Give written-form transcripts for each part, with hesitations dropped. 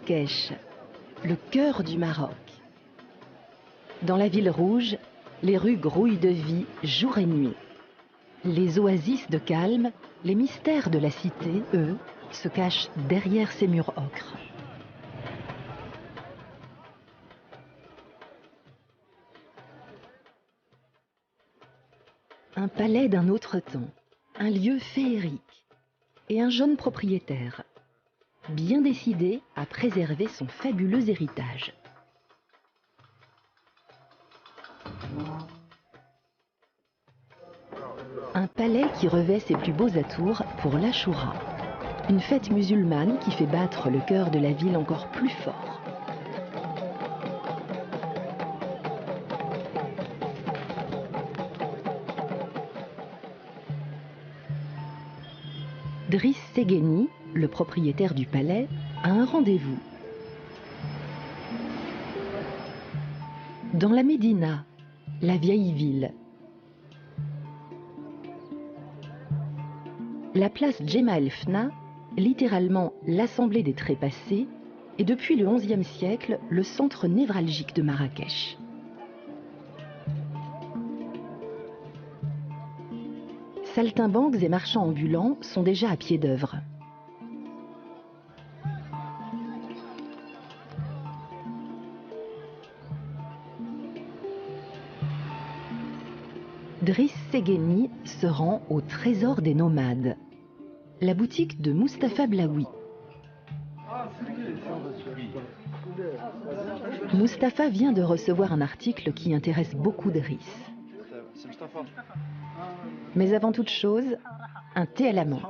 Marrakech, le cœur du Maroc. Dans la ville rouge, les rues grouillent de vie jour et nuit. Les oasis de calme, les mystères de la cité, eux, se cachent derrière ces murs ocre. Un palais d'un autre temps, un lieu féerique et un jeune propriétaire, bien décidé à préserver son fabuleux héritage. Un palais qui revêt ses plus beaux atours pour l'Achoura, une fête musulmane qui fait battre le cœur de la ville encore plus fort. Driss Segueni, le propriétaire du palais, a un rendez-vous. Dans la Médina, la vieille ville, la place Djema El Fna, littéralement l'assemblée des trépassés, est depuis le XIe siècle le centre névralgique de Marrakech. Saltimbanques et marchands ambulants sont déjà à pied d'œuvre. Driss Segueni se rend au trésor des nomades, la boutique de Mustapha Blaoui. Mustapha vient de recevoir un article qui intéresse beaucoup Driss. Mais avant toute chose, un thé à la menthe.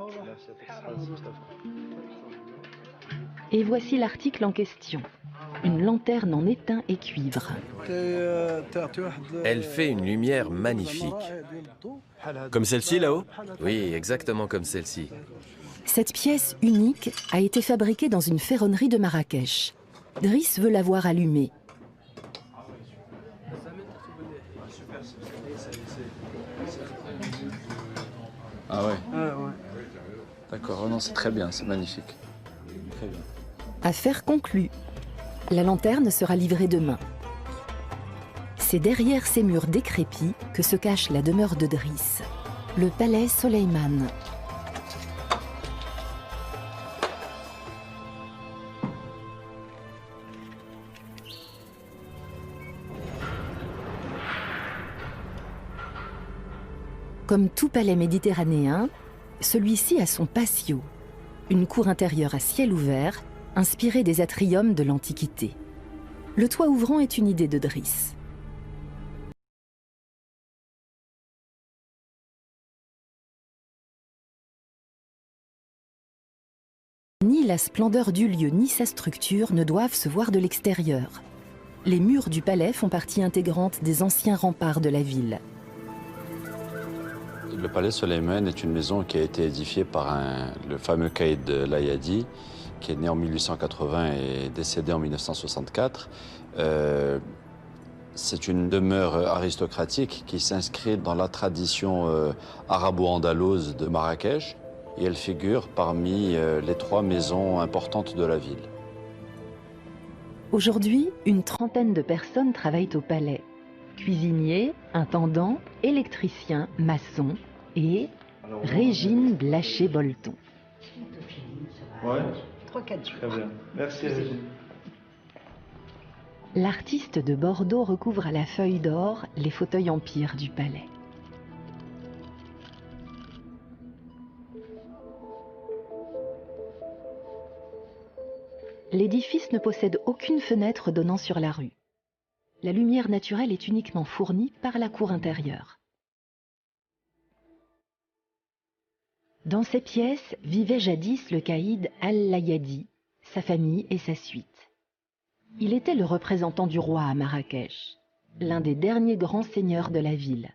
Et voici l'article en question. Une lanterne en étain et cuivre. Elle fait une lumière magnifique. Comme celle-ci là-haut? Oui, exactement comme celle-ci. Cette pièce unique a été fabriquée dans une ferronnerie de Marrakech. Driss veut la voir allumée. Ah ouais. D'accord, oh non, c'est très bien, c'est magnifique. Très bien. Affaire conclue. La lanterne sera livrée demain. C'est derrière ces murs décrépits que se cache la demeure de Driss, le palais Soleiman. Comme tout palais méditerranéen, celui-ci a son patio, une cour intérieure à ciel ouvert, inspirée des atriums de l'Antiquité. Le toit ouvrant est une idée de Driss. Ni la splendeur du lieu ni sa structure ne doivent se voir de l'extérieur. Les murs du palais font partie intégrante des anciens remparts de la ville. Le palais Soleiman est une maison qui a été édifiée par le fameux caïd Layadi, qui est né en 1880 et décédé en 1964. C'est une demeure aristocratique qui s'inscrit dans la tradition arabo-andalouse de Marrakech et elle figure parmi les 3 maisons importantes de la ville. Aujourd'hui, une trentaine de personnes travaillent au palais. Cuisiniers, intendants, électriciens, maçons et Régine Blaché-Bolton. Ouais. 3-4 jours. Très bien. Merci Régine. L'artiste de Bordeaux recouvre à la feuille d'or les fauteuils empire du palais. L'édifice ne possède aucune fenêtre donnant sur la rue. La lumière naturelle est uniquement fournie par la cour intérieure. Dans ces pièces vivait jadis le caïd Al-Layadi, sa famille et sa suite. Il était le représentant du roi à Marrakech, l'un des derniers grands seigneurs de la ville.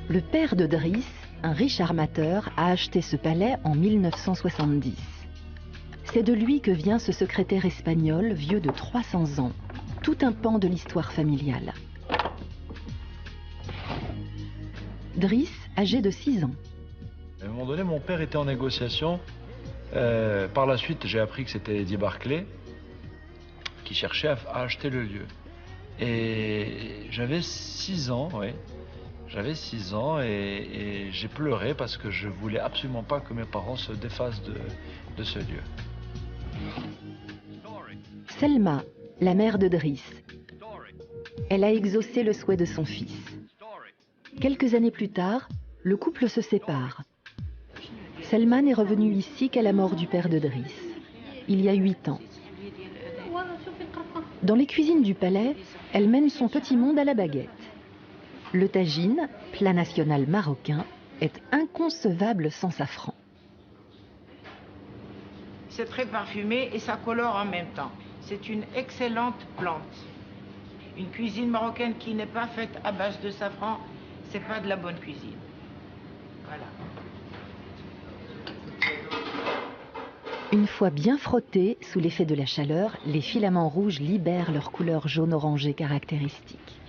Le père de Driss, un riche armateur, a acheté ce palais en 1970. C'est de lui que vient ce secrétaire espagnol vieux de 300 ans, tout un pan de l'histoire familiale. Driss, âgé de 6 ans. À un moment donné, mon père était en négociation. Par la suite, j'ai appris que c'était Eddie Barclay qui cherchait à acheter le lieu. Et j'avais 6 ans, oui. J'avais 6 ans et j'ai pleuré parce que je voulais absolument pas que mes parents se défassent de ce lieu. Selma, la mère de Driss. Elle a exaucé le souhait de son fils. Quelques années plus tard, le couple se sépare. Selma n'est revenue ici qu'à la mort du père de Driss, il y a 8 ans. Dans les cuisines du palais, elle mène son petit monde à la baguette. Le tagine, plat national marocain, est inconcevable sans safran. C'est très parfumé et ça colore en même temps. C'est une excellente plante. Une cuisine marocaine qui n'est pas faite à base de safran, c'est pas de la bonne cuisine. Voilà. Une fois bien frottés, sous l'effet de la chaleur, les filaments rouges libèrent leur couleur jaune-orangé caractéristique.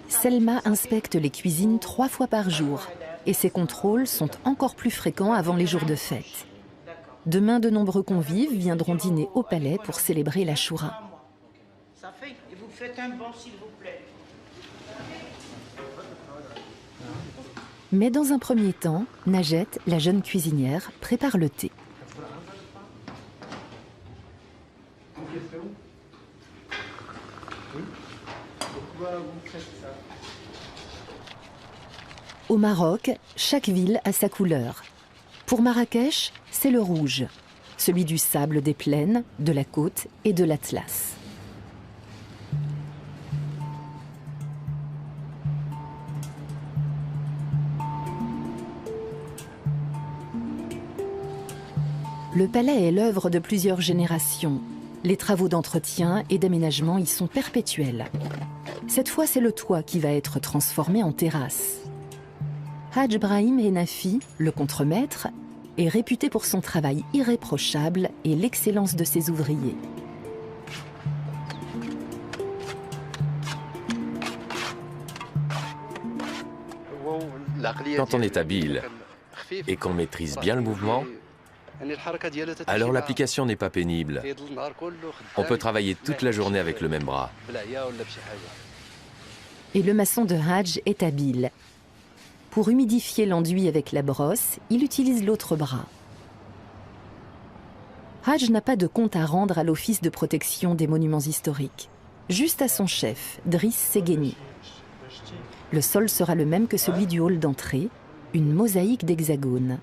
Selma inspecte les cuisines 3 fois par jour et ces contrôles sont encore plus fréquents avant les jours de fête. Demain, de nombreux convives viendront dîner au palais pour célébrer l'Achoura. Ça fait, et vous faites un bon s'il vous plaît. Mais dans un premier temps, Najet, la jeune cuisinière, prépare le thé. Au Maroc, chaque ville a sa couleur. Pour Marrakech, c'est le rouge, celui du sable des plaines, de la côte et de l'Atlas. Le palais est l'œuvre de plusieurs générations. Les travaux d'entretien et d'aménagement y sont perpétuels. Cette fois, c'est le toit qui va être transformé en terrasse. Hadj Brahim Enafi, le contremaître, est réputé pour son travail irréprochable et l'excellence de ses ouvriers. Quand on est habile et qu'on maîtrise bien le mouvement, alors l'application n'est pas pénible. On peut travailler toute la journée avec le même bras. Et le maçon de Hadj est habile. Pour humidifier l'enduit avec la brosse, il utilise l'autre bras. Hadj n'a pas de compte à rendre à l'Office de protection des monuments historiques, juste à son chef, Driss Segueni. Le sol sera le même que celui du hall d'entrée, une mosaïque d'hexagones.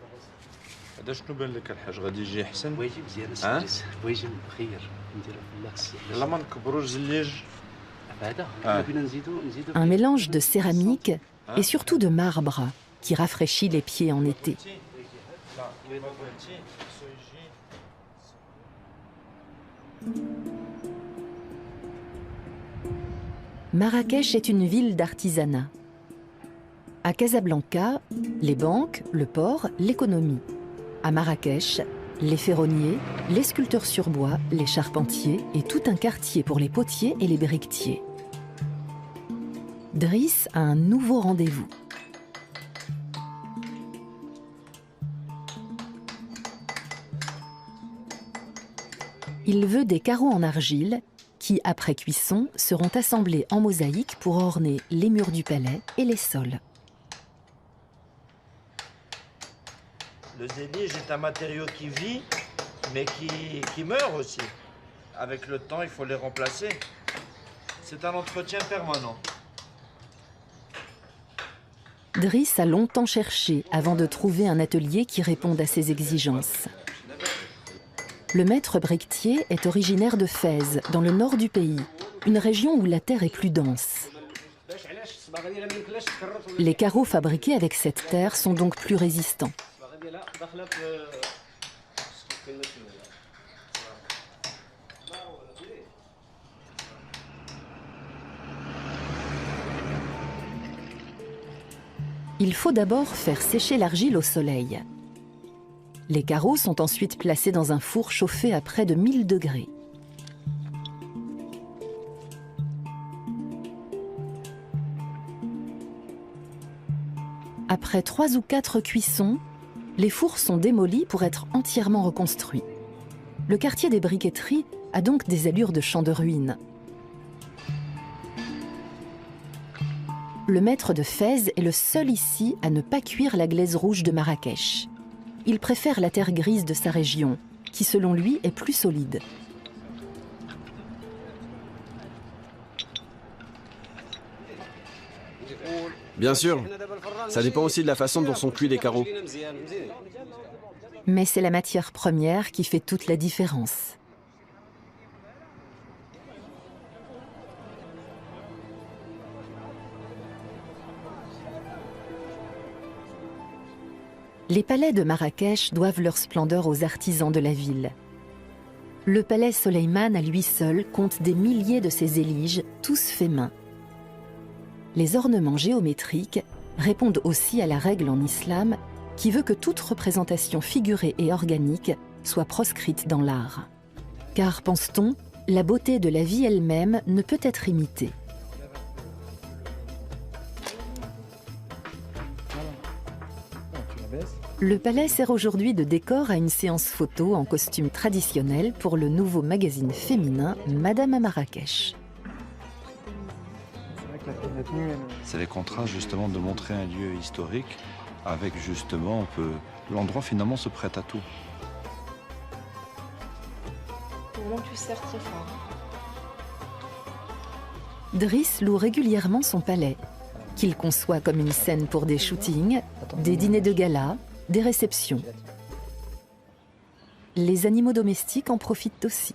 Un mélange de céramique et surtout de marbre qui rafraîchit les pieds en été. Marrakech est une ville d'artisanat. À Casablanca, les banques, le port, l'économie. À Marrakech, les ferronniers, les sculpteurs sur bois, les charpentiers et tout un quartier pour les potiers et les briquetiers. Driss a un nouveau rendez-vous. Il veut des carreaux en argile qui, après cuisson, seront assemblés en mosaïque pour orner les murs du palais et les sols. Le zélige est un matériau qui vit, mais qui meurt aussi. Avec le temps, il faut les remplacer. C'est un entretien permanent. Driss a longtemps cherché avant de trouver un atelier qui réponde à ses exigences. Le maître briquetier est originaire de Fès, dans le nord du pays, une région où la terre est plus dense. Les carreaux fabriqués avec cette terre sont donc plus résistants. Il faut d'abord faire sécher l'argile au soleil. Les carreaux sont ensuite placés dans un four chauffé à près de 1000 degrés. Après 3 ou 4 cuissons, les fours sont démolis pour être entièrement reconstruits. Le quartier des briqueteries a donc des allures de champ de ruines. Le maître de Fès est le seul ici à ne pas cuire la glaise rouge de Marrakech. Il préfère la terre grise de sa région, qui selon lui est plus solide. Bien sûr. Ça dépend aussi de la façon dont sont cuits les carreaux. Mais c'est la matière première qui fait toute la différence. Les palais de Marrakech doivent leur splendeur aux artisans de la ville. Le palais Soleiman à lui seul compte des milliers de ces éliges, tous faits main. Les ornements géométriques répondent aussi à la règle en islam qui veut que toute représentation figurée et organique soit proscrite dans l'art. Car, pense-t-on, la beauté de la vie elle-même ne peut être imitée. Le palais sert aujourd'hui de décor à une séance photo en costume traditionnel pour le nouveau magazine féminin Madame à Marrakech. C'est les contrastes justement de montrer un lieu historique avec justement l'endroit finalement se prête à tout. Comment tu sers très fort. Driss loue régulièrement son palais, qu'il conçoit comme une scène pour des shootings, des dîners de gala, des réceptions. Les animaux domestiques en profitent aussi.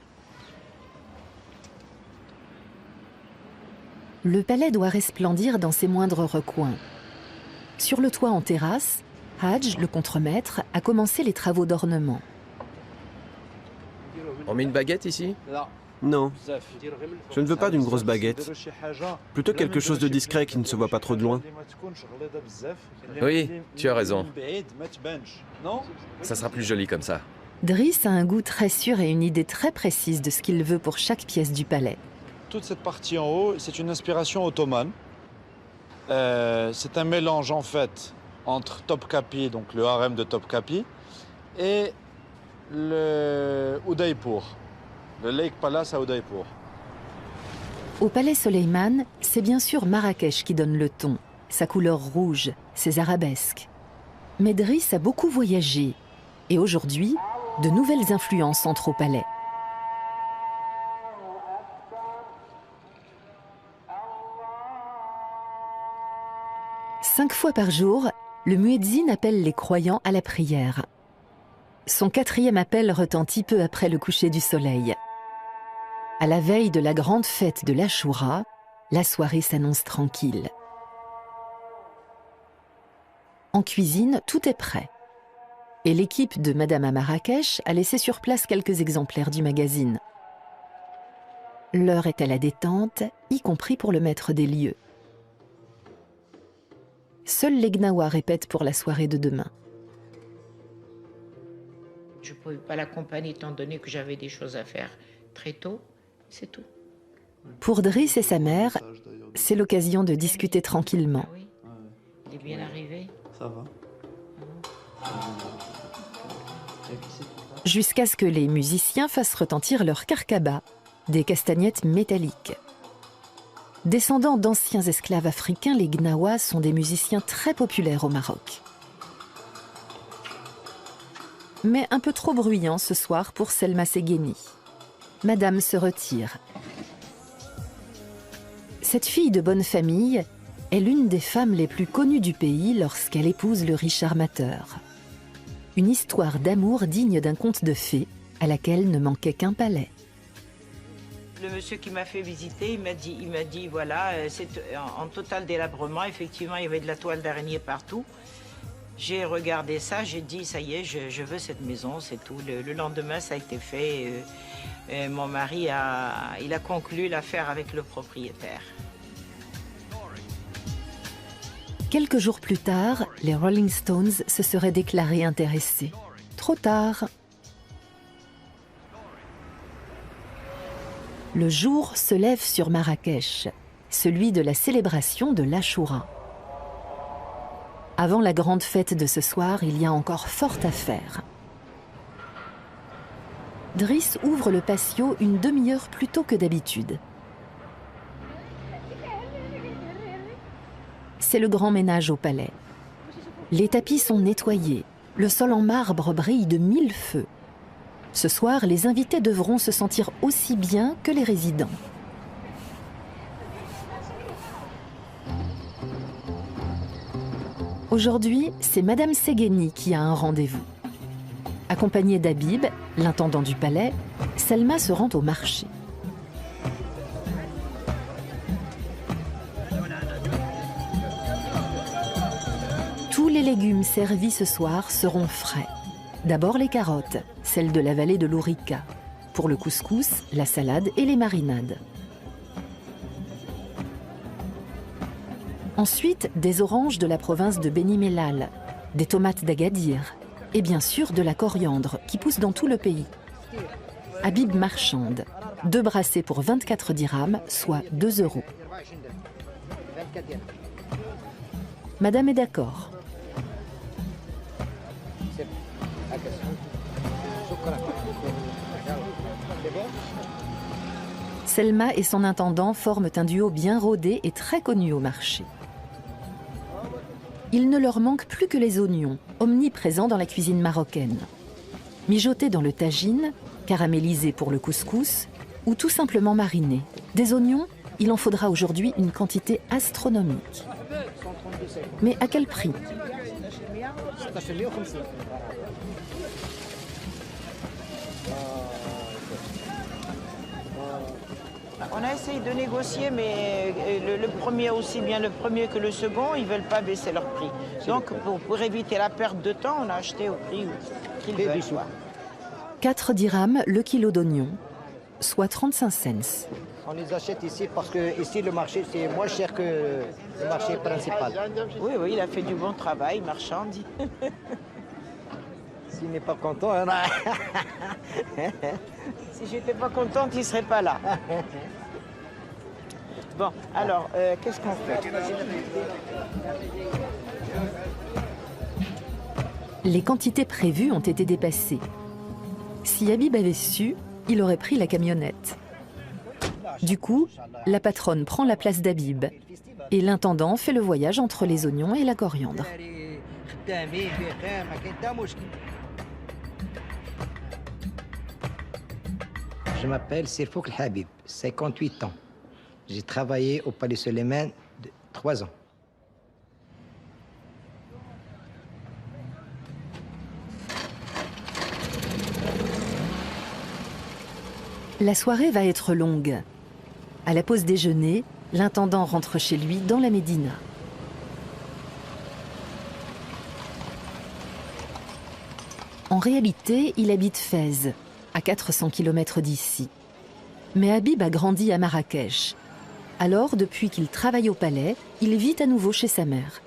Le palais doit resplendir dans ses moindres recoins. Sur le toit en terrasse, Hadj, le contremaître, a commencé les travaux d'ornement. On met une baguette ici? Non. Je ne veux pas d'une grosse baguette. Plutôt quelque chose de discret qui ne se voit pas trop de loin. Oui, tu as raison. Ça sera plus joli comme ça. Driss a un goût très sûr et une idée très précise de ce qu'il veut pour chaque pièce du palais. Toute cette partie en haut, c'est une inspiration ottomane. C'est un mélange en fait entre Topkapi, donc le harem de Topkapi, et le Udaipur, le Lake Palace à Udaipur. Au palais Soleiman, c'est bien sûr Marrakech qui donne le ton, sa couleur rouge, ses arabesques. Mais Driss a beaucoup voyagé et aujourd'hui, de nouvelles influences entrent au palais. Cinq fois par jour, le muezzin appelle les croyants à la prière. Son 4e appel retentit peu après le coucher du soleil. À la veille de la grande fête de l'Achoura, la soirée s'annonce tranquille. En cuisine, tout est prêt. Et l'équipe de Madame à Marrakech a laissé sur place quelques exemplaires du magazine. L'heure est à la détente, y compris pour le maître des lieux. Seuls les Gnawa répètent pour la soirée de demain. Je ne pouvais pas l'accompagner étant donné que j'avais des choses à faire très tôt, c'est tout. Pour Driss et sa mère, c'est l'occasion de discuter tranquillement. Ah oui. Il est bien arrivé. Ça va. Jusqu'à ce que les musiciens fassent retentir leurs karkaba, des castagnettes métalliques. Descendants d'anciens esclaves africains, les Gnawa sont des musiciens très populaires au Maroc. Mais un peu trop bruyants ce soir pour Selma Segueni. Madame se retire. Cette fille de bonne famille est l'une des femmes les plus connues du pays lorsqu'elle épouse le riche armateur. Une histoire d'amour digne d'un conte de fées à laquelle ne manquait qu'un palais. Le monsieur qui m'a fait visiter, il m'a dit voilà, c'est en total délabrement. Effectivement, il y avait de la toile d'araignée partout. J'ai regardé ça, j'ai dit ça y est, je veux cette maison, c'est tout. Le lendemain, ça a été fait. Mon mari il a conclu l'affaire avec le propriétaire. Quelques jours plus tard, les Rolling Stones se seraient déclarés intéressés. Trop tard. Le jour se lève sur Marrakech, celui de la célébration de l'Achoura. Avant la grande fête de ce soir, il y a encore fort à faire. Driss ouvre le patio une demi-heure plus tôt que d'habitude. C'est le grand ménage au palais. Les tapis sont nettoyés, le sol en marbre brille de 1000 feux. Ce soir, les invités devront se sentir aussi bien que les résidents. Aujourd'hui, c'est Madame Segueni qui a un rendez-vous. Accompagnée d'Habib, l'intendant du palais, Selma se rend au marché. Tous les légumes servis ce soir seront frais. D'abord les carottes, celles de la vallée de l'Ourika, pour le couscous, la salade et les marinades. Ensuite, des oranges de la province de Beni Mellal, des tomates d'Agadir et bien sûr de la coriandre qui pousse dans tout le pays. Habib marchande, 2 brassées pour 24 dirhams, soit 2 €. Madame est d'accord. Selma et son intendant forment un duo bien rodé et très connu au marché. Il ne leur manque plus que les oignons, omniprésents dans la cuisine marocaine. Mijotés dans le tagine, caramélisés pour le couscous, ou tout simplement marinés. Des oignons, il en faudra aujourd'hui une quantité astronomique. Mais à quel prix ? On a essayé de négocier, mais le premier, aussi bien le premier que le second, ils ne veulent pas baisser leur prix. Donc, pour éviter la perte de temps, on a acheté au prix qu'ils veulent. 4 dirhams le kilo d'oignons, soit 35 cents. On les achète ici parce que ici le marché c'est moins cher que le marché principal. Oui, oui, il a fait du bon travail, marchand. S'il n'est pas content, hein. Si j'étais pas contente, il ne serait pas là. Bon, alors, qu'est-ce qu'on fait? Les quantités prévues ont été dépassées. Si Habib avait su, il aurait pris la camionnette. Du coup, la patronne prend la place d'Habib et l'intendant fait le voyage entre les oignons et la coriandre. Je m'appelle Sirfouk El Habib, 58 ans. J'ai travaillé au Palais Soleiman 3 ans. La soirée va être longue. À la pause déjeuner, l'intendant rentre chez lui dans la Médina. En réalité, il habite Fès, à 400 km d'ici. Mais Habib a grandi à Marrakech. Alors, depuis qu'il travaille au palais, il vit à nouveau chez sa mère.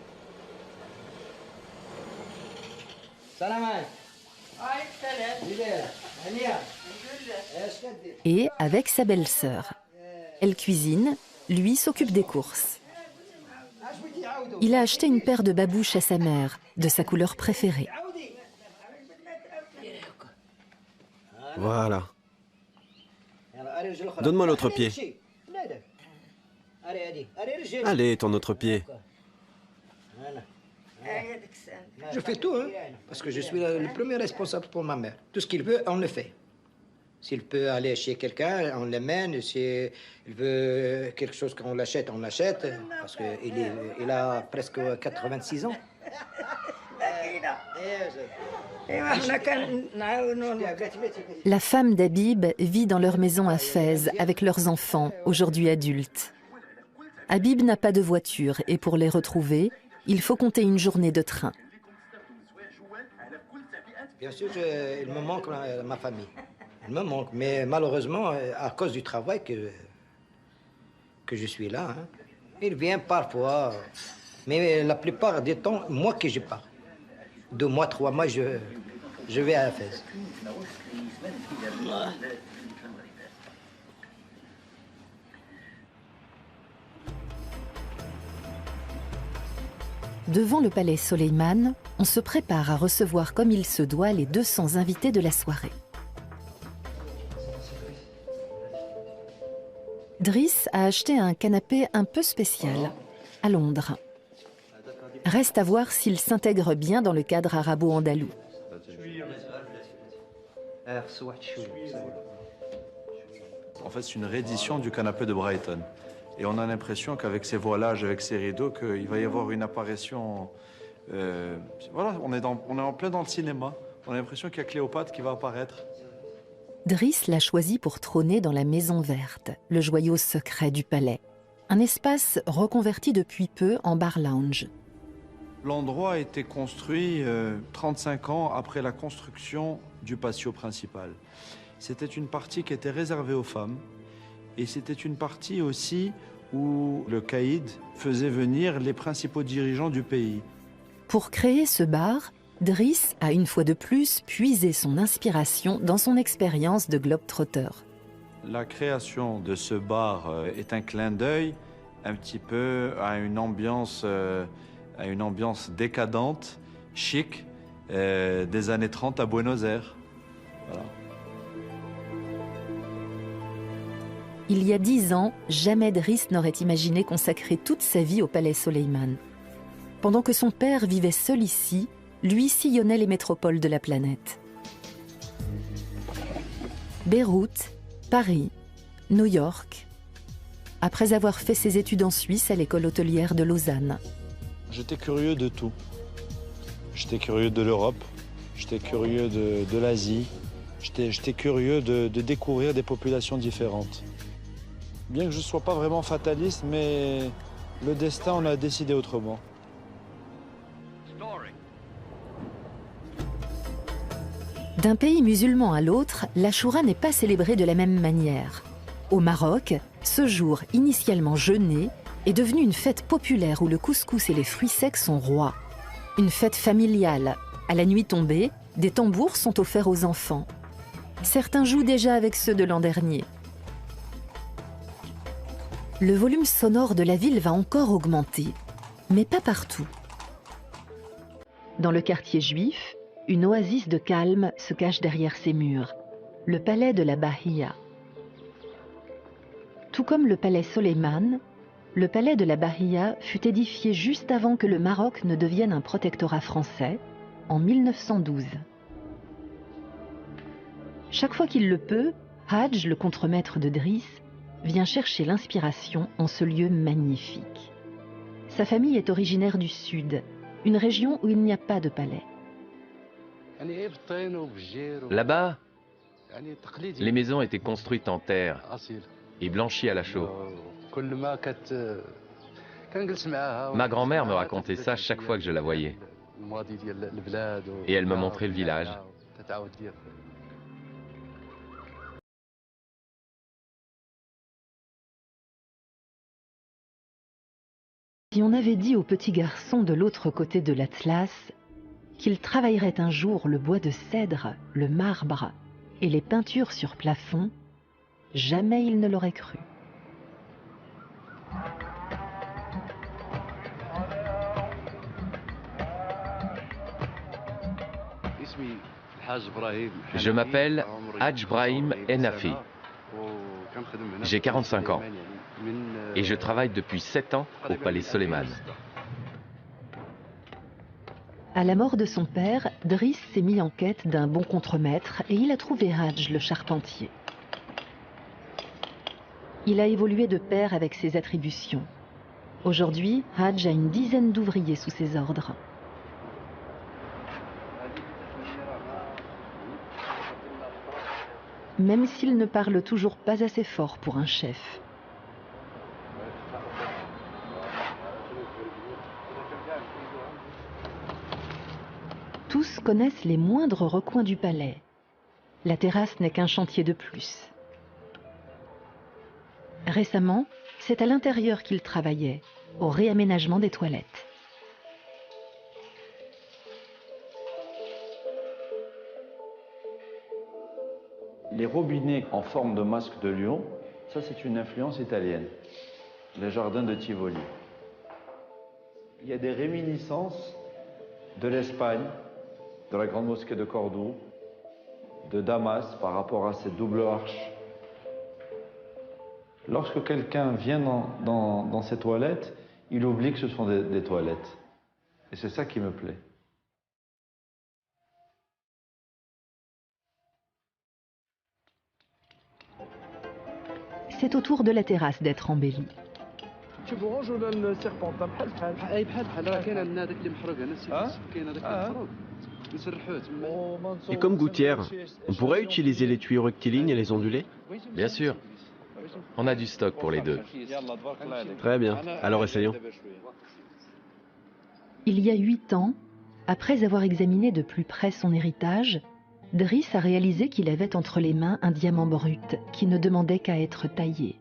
Et avec sa belle-sœur. Elle cuisine, lui s'occupe des courses. Il a acheté une paire de babouches à sa mère, de sa couleur préférée. Voilà. Donne-moi l'autre pied. Allez, ton autre pied. Je fais tout, hein, parce que je suis le premier responsable pour ma mère. Tout ce qu'il veut, on le fait. S'il peut aller chez quelqu'un, on l'amène. S'il veut quelque chose qu'on l'achète, on l'achète. Parce qu'il a presque 86 ans. La femme d'Habib vit dans leur maison à Fès avec leurs enfants, aujourd'hui adultes. Habib n'a pas de voiture et pour les retrouver, il faut compter une journée de train. Bien sûr, il me manque ma famille. Il me manque, mais malheureusement, à cause du travail que je suis là, hein, il vient parfois, mais la plupart du temps, moi que je pars. 2 mois, 3 mois, je vais à Fès. devant le palais Soleiman, on se prépare à recevoir comme il se doit les 200 invités de la soirée. Driss a acheté un canapé un peu spécial, à Londres. Reste à voir s'il s'intègre bien dans le cadre arabo-andalou. En fait, c'est une réédition du canapé de Brighton. Et on a l'impression qu'avec ces voilages, avec ces rideaux, qu'il va y avoir une apparition... voilà, on est en plein dans le cinéma. On a l'impression qu'il y a Cléopâtre qui va apparaître. Driss l'a choisi pour trôner dans la Maison Verte, le joyau secret du palais. Un espace reconverti depuis peu en bar lounge. L'endroit a été construit 35 ans après la construction du patio principal. C'était une partie qui était réservée aux femmes. Et c'était une partie aussi où le caïd faisait venir les principaux dirigeants du pays. Pour créer ce bar, Driss a une fois de plus puisé son inspiration dans son expérience de globe-trotter. La création de ce bar est un clin d'œil un petit peu à une ambiance décadente, chic, des années 30 à Buenos Aires. Voilà. Il y a 10 ans, jamais Driss n'aurait imaginé consacrer toute sa vie au palais Soleiman. Pendant que son père vivait seul ici, lui sillonnait les métropoles de la planète. Beyrouth, Paris, New York. Après avoir fait ses études en Suisse à l'école hôtelière de Lausanne. J'étais curieux de tout. J'étais curieux de l'Europe, j'étais curieux de l'Asie, j'étais curieux de découvrir des populations différentes. Bien que je ne sois pas vraiment fataliste, mais le destin, on a décidé autrement. D'un pays musulman à l'autre, l'Achoura n'est pas célébrée de la même manière. Au Maroc, ce jour, initialement jeûné, est devenu une fête populaire où le couscous et les fruits secs sont rois. Une fête familiale. À la nuit tombée, des tambours sont offerts aux enfants. Certains jouent déjà avec ceux de l'an dernier. Le volume sonore de la ville va encore augmenter, mais pas partout. Dans le quartier juif, une oasis de calme se cache derrière ses murs, le palais de la Bahia. Tout comme le palais Soleiman, le palais de la Bahia fut édifié juste avant que le Maroc ne devienne un protectorat français, en 1912. Chaque fois qu'il le peut, Hadj, le contremaître de Driss, vient chercher l'inspiration en ce lieu magnifique. Sa famille est originaire du Sud, une région où il n'y a pas de palais. Là-bas, les maisons étaient construites en terre et blanchies à la chaux. Ma grand-mère me racontait ça chaque fois que je la voyais. Et elle me montrait le village. Si on avait dit au petit garçon de l'autre côté de l'Atlas qu'il travaillerait un jour le bois de cèdre, le marbre et les peintures sur plafond, jamais il ne l'aurait cru. Je m'appelle Hadj Brahim Ennafi. J'ai 45 ans et je travaille depuis 7 ans au palais Soleiman. À la mort de son père, Driss s'est mis en quête d'un bon contremaître et il a trouvé Hadj, le charpentier. Il a évolué de pair avec ses attributions. Aujourd'hui, Hadj a une dizaine d'ouvriers sous ses ordres. Même s'il ne parle toujours pas assez fort pour un chef. Tous connaissent les moindres recoins du palais. La terrasse n'est qu'un chantier de plus. Récemment, c'est à l'intérieur qu'il travaillait, au réaménagement des toilettes. Les robinets en forme de masque de lion, ça c'est une influence italienne. Les jardins de Tivoli. Il y a des réminiscences de l'Espagne, de la grande mosquée de Cordoue, de Damas par rapport à ces doubles arches. Lorsque quelqu'un vient dans ces toilettes, il oublie que ce sont des toilettes. Et c'est ça qui me plaît. C'est au tour de la terrasse d'être embellie. شوف اورانج ولا السيربونتا بحال بحال اي بحال راه كاين عندنا هذاك اللي محروق هنا كاين هذاك اللي محروق نسرحوه تما. Et comme gouttière, on pourrait utiliser les tuyaux rectilignes et les ondulés? Bien sûr. On a du stock pour les deux. Très bien, alors essayons. Il y a 8 ans, après avoir examiné de plus près son héritage, Driss a réalisé qu'il avait entre les mains un diamant brut qui ne demandait qu'à être taillé.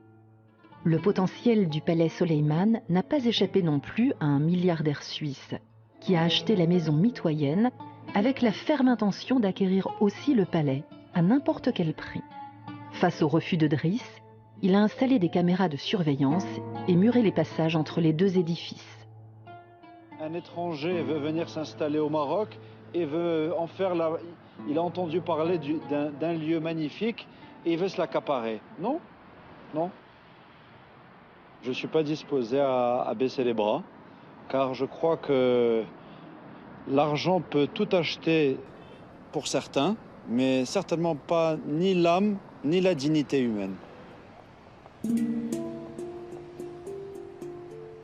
Le potentiel du palais Soleiman n'a pas échappé non plus à un milliardaire suisse qui a acheté la maison mitoyenne avec la ferme intention d'acquérir aussi le palais à n'importe quel prix. Face au refus de Driss, il a installé des caméras de surveillance et muré les passages entre les deux édifices. Un étranger veut venir s'installer au Maroc et veut en faire la... Il a entendu parler d'un lieu magnifique et il veut se l'accaparer. Non? Non? Je ne suis pas disposé à baisser les bras, car je crois que l'argent peut tout acheter pour certains, mais certainement pas ni l'âme ni la dignité humaine.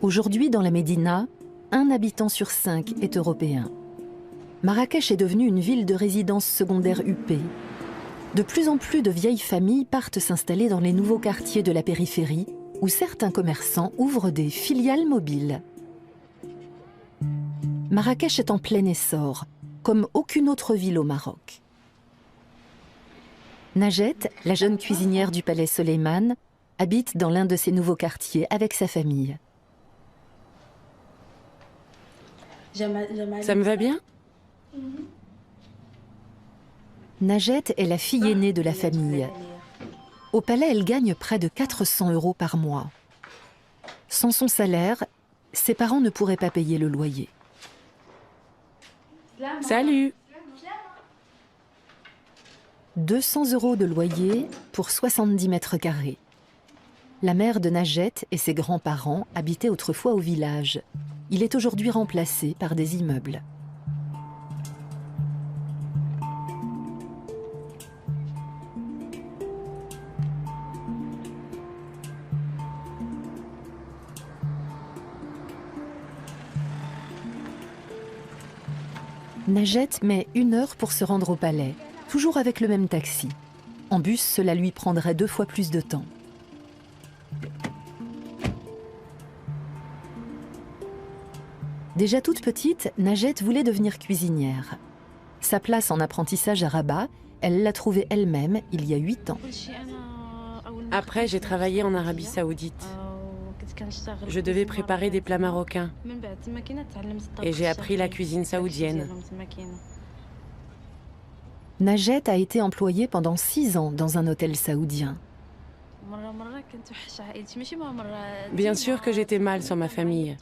Aujourd'hui, dans la Médina, 1 habitant sur 5 est européen. Marrakech est devenue une ville de résidence secondaire huppée. De plus en plus de vieilles familles partent s'installer dans les nouveaux quartiers de la périphérie, où certains commerçants ouvrent des filiales mobiles. Marrakech est en plein essor, comme aucune autre ville au Maroc. Najet, la jeune cuisinière du palais Soleiman, habite dans l'un de ces nouveaux quartiers avec sa famille. Ça me va bien? Najet est la fille aînée de la famille. Au palais, elle gagne près de 400 € par mois. Sans son salaire, ses parents ne pourraient pas payer le loyer. Salut! 200 € de loyer pour 70 mètres carrés. La mère de Najet et ses grands-parents habitaient autrefois au village. Il est aujourd'hui remplacé par des immeubles. Najet met 1 heure pour se rendre au palais, toujours avec le même taxi. En bus, cela lui prendrait 2 fois plus de temps. Déjà toute petite, Najet voulait devenir cuisinière. Sa place en apprentissage à Rabat, elle l'a trouvée elle-même il y a 8 ans. Après, j'ai travaillé en Arabie Saoudite. Je devais préparer des plats marocains et j'ai appris la cuisine saoudienne. Najet a été employée pendant 6 ans dans un hôtel saoudien. Bien sûr que j'étais mal sans ma famille.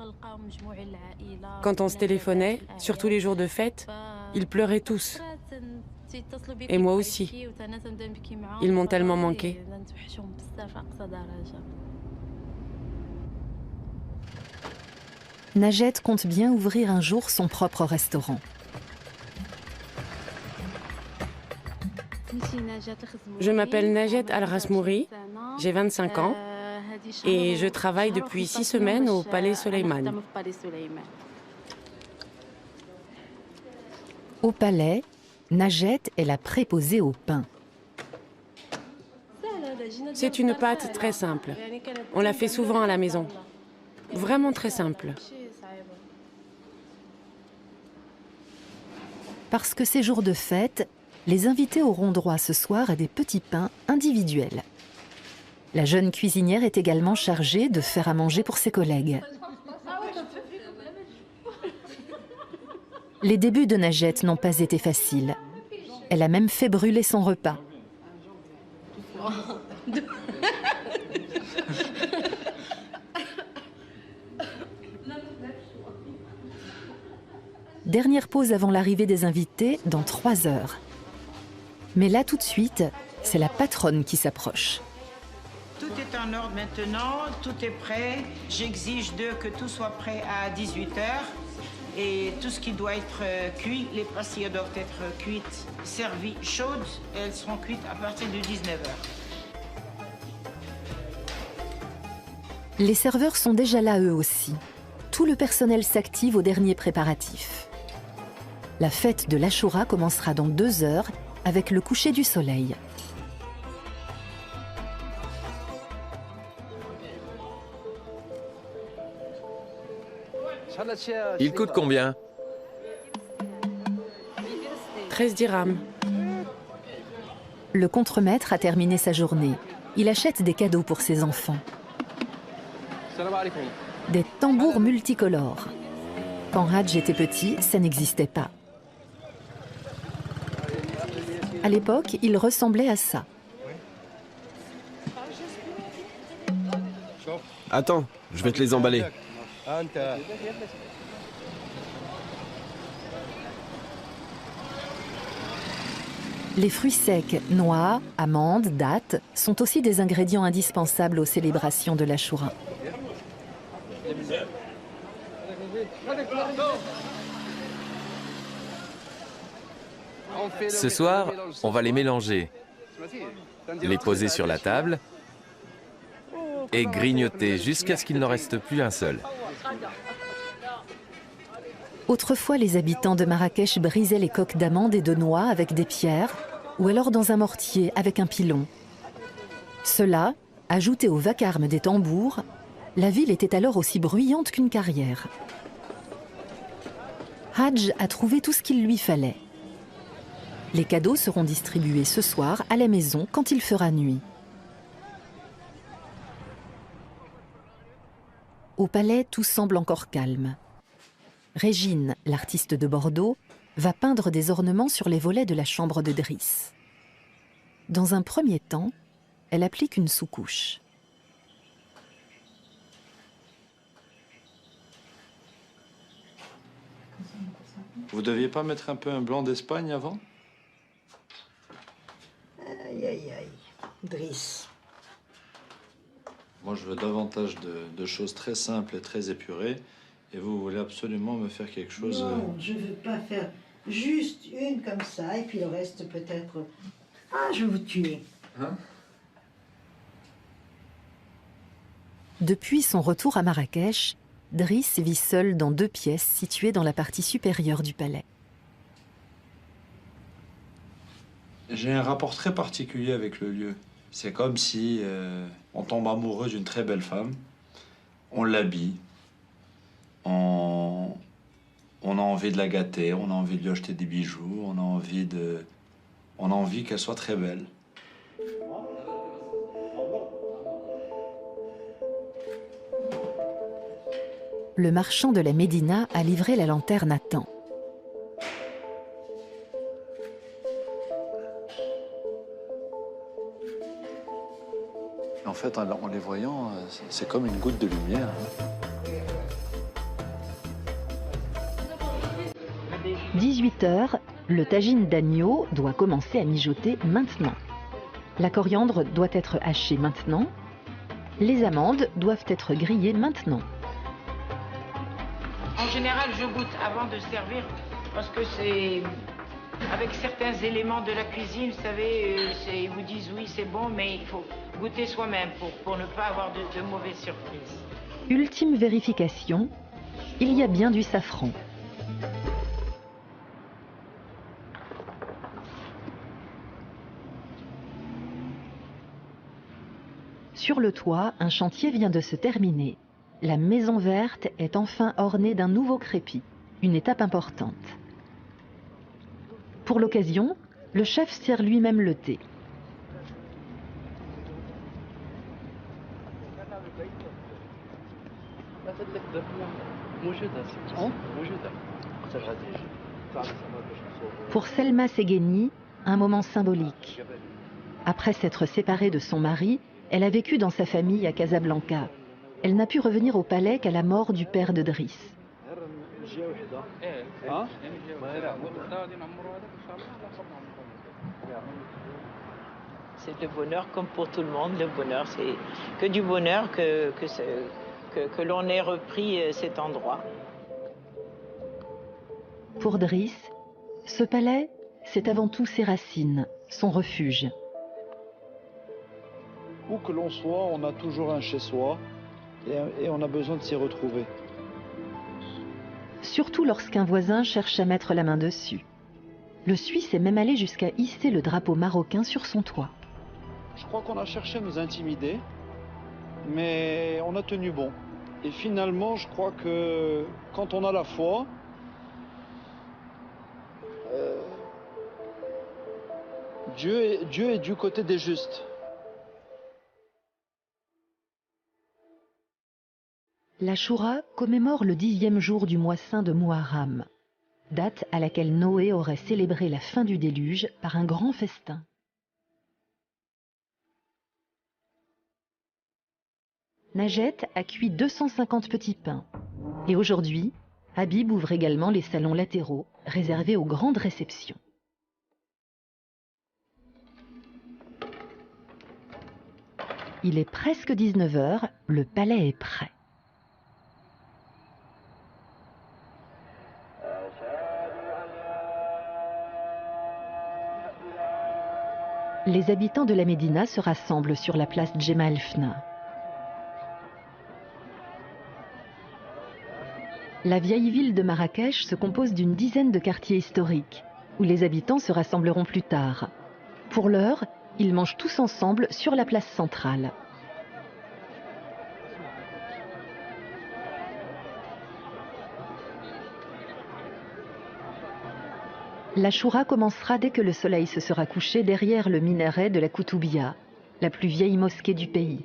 Quand on se téléphonait, surtout les jours de fête, ils pleuraient tous. Et moi aussi. Ils m'ont tellement manqué. Najet compte bien ouvrir un jour son propre restaurant. Je m'appelle Najet Al-Rasmouri, j'ai 25 ans et je travaille depuis 6 semaines au palais Soleiman. Au palais, Najet est la préposée au pain. C'est une pâte très simple. On la fait souvent à la maison. Vraiment très simple. Parce que ces jours de fête, les invités auront droit ce soir à des petits pains individuels. La jeune cuisinière est également chargée de faire à manger pour ses collègues. Les débuts de Najet n'ont pas été faciles. Elle a même fait brûler son repas. Dernière pause avant l'arrivée des invités, dans 3 heures. Mais là, tout de suite, c'est la patronne qui s'approche. Tout est en ordre maintenant, tout est prêt. J'exige d'eux que tout soit prêt à 18 heures. Et tout ce qui doit être cuit, les pastilles doivent être cuites, servies chaudes. Et elles seront cuites à partir de 19 heures. Les serveurs sont déjà là eux aussi. Tout le personnel s'active aux derniers préparatifs. La fête de l'Achoura commencera dans 2 heures avec le coucher du soleil. Il coûte combien? 13 dirhams. Le contremaître a terminé sa journée. Il achète des cadeaux pour ses enfants. Des tambours multicolores. Quand Hadj était petit, ça n'existait pas. À l'époque, il ressemblait à ça. Attends, je vais te les emballer. Les fruits secs, noix, amandes, dattes, sont aussi des ingrédients indispensables aux célébrations de l'Achoura. Ce soir, on va les mélanger, les poser sur la table et grignoter jusqu'à ce qu'il n'en reste plus un seul. Autrefois, les habitants de Marrakech brisaient les coques d'amandes et de noix avec des pierres, ou alors dans un mortier avec un pilon. Cela, ajouté au vacarme des tambours, la ville était alors aussi bruyante qu'une carrière. Hadj a trouvé tout ce qu'il lui fallait. Les cadeaux seront distribués ce soir à la maison quand il fera nuit. Au palais, tout semble encore calme. Régine, l'artiste de Bordeaux, va peindre des ornements sur les volets de la chambre de Driss. Dans un premier temps, elle applique une sous-couche. Vous deviez pas mettre un peu un blanc d'Espagne avant? Aïe, aïe, aïe. Driss. Moi, je veux davantage de choses très simples et très épurées. Et vous voulez absolument me faire quelque chose... Non, je veux pas faire juste une comme ça, et puis le reste peut-être... Ah, je vais vous tuer. Hein? Depuis son retour à Marrakech, Driss vit seul dans 2 pièces situées dans la partie supérieure du palais. J'ai un rapport très particulier avec le lieu. C'est comme si on tombe amoureux d'une très belle femme, on l'habille, on a envie de la gâter, on a envie de lui acheter des bijoux, on a envie qu'elle soit très belle. Le marchand de la Médina a livré la lanterne à temps. En fait, en les voyant, c'est comme une goutte de lumière. 18 heures, le tagine d'agneau doit commencer à mijoter maintenant. La coriandre doit être hachée maintenant. Les amandes doivent être grillées maintenant. En général, je goûte avant de servir parce que c'est... Avec certains éléments de la cuisine, vous savez, ils vous disent oui, c'est bon, mais il faut goûter soi-même pour ne pas avoir de mauvaises surprises. Ultime vérification, il y a bien du safran. Sur le toit, un chantier vient de se terminer. La maison verte est enfin ornée d'un nouveau crépi, une étape importante. Pour l'occasion, le chef sert lui-même le thé. Pour Selma Segueni, un moment symbolique. Après s'être séparée de son mari, elle a vécu dans sa famille à Casablanca. Elle n'a pu revenir au palais qu'à la mort du père de Driss. C'est le bonheur comme pour tout le monde. Le bonheur, c'est que du bonheur que l'on ait repris cet endroit. Pour Driss, ce palais, c'est avant tout ses racines, son refuge. Où que l'on soit, on a toujours un chez-soi et on a besoin de s'y retrouver. Surtout lorsqu'un voisin cherche à mettre la main dessus. Le Suisse est même allé jusqu'à hisser le drapeau marocain sur son toit. Je crois qu'on a cherché à nous intimider, mais on a tenu bon. Et finalement, je crois que quand on a la foi, Dieu est du côté des justes. L'Achoura commémore le 10e jour du mois saint de Muharram, date à laquelle Noé aurait célébré la fin du déluge par un grand festin. Najet a cuit 250 petits pains. Et aujourd'hui, Habib ouvre également les salons latéraux, réservés aux grandes réceptions. Il est presque 19 h, le palais est prêt. Les habitants de la Médina se rassemblent sur la place Djema El Fna. La vieille ville de Marrakech se compose d'une dizaine de quartiers historiques, où les habitants se rassembleront plus tard. Pour l'heure, ils mangent tous ensemble sur la place centrale. L'Achoura commencera dès que le soleil se sera couché derrière le minaret de la Koutoubia, la plus vieille mosquée du pays.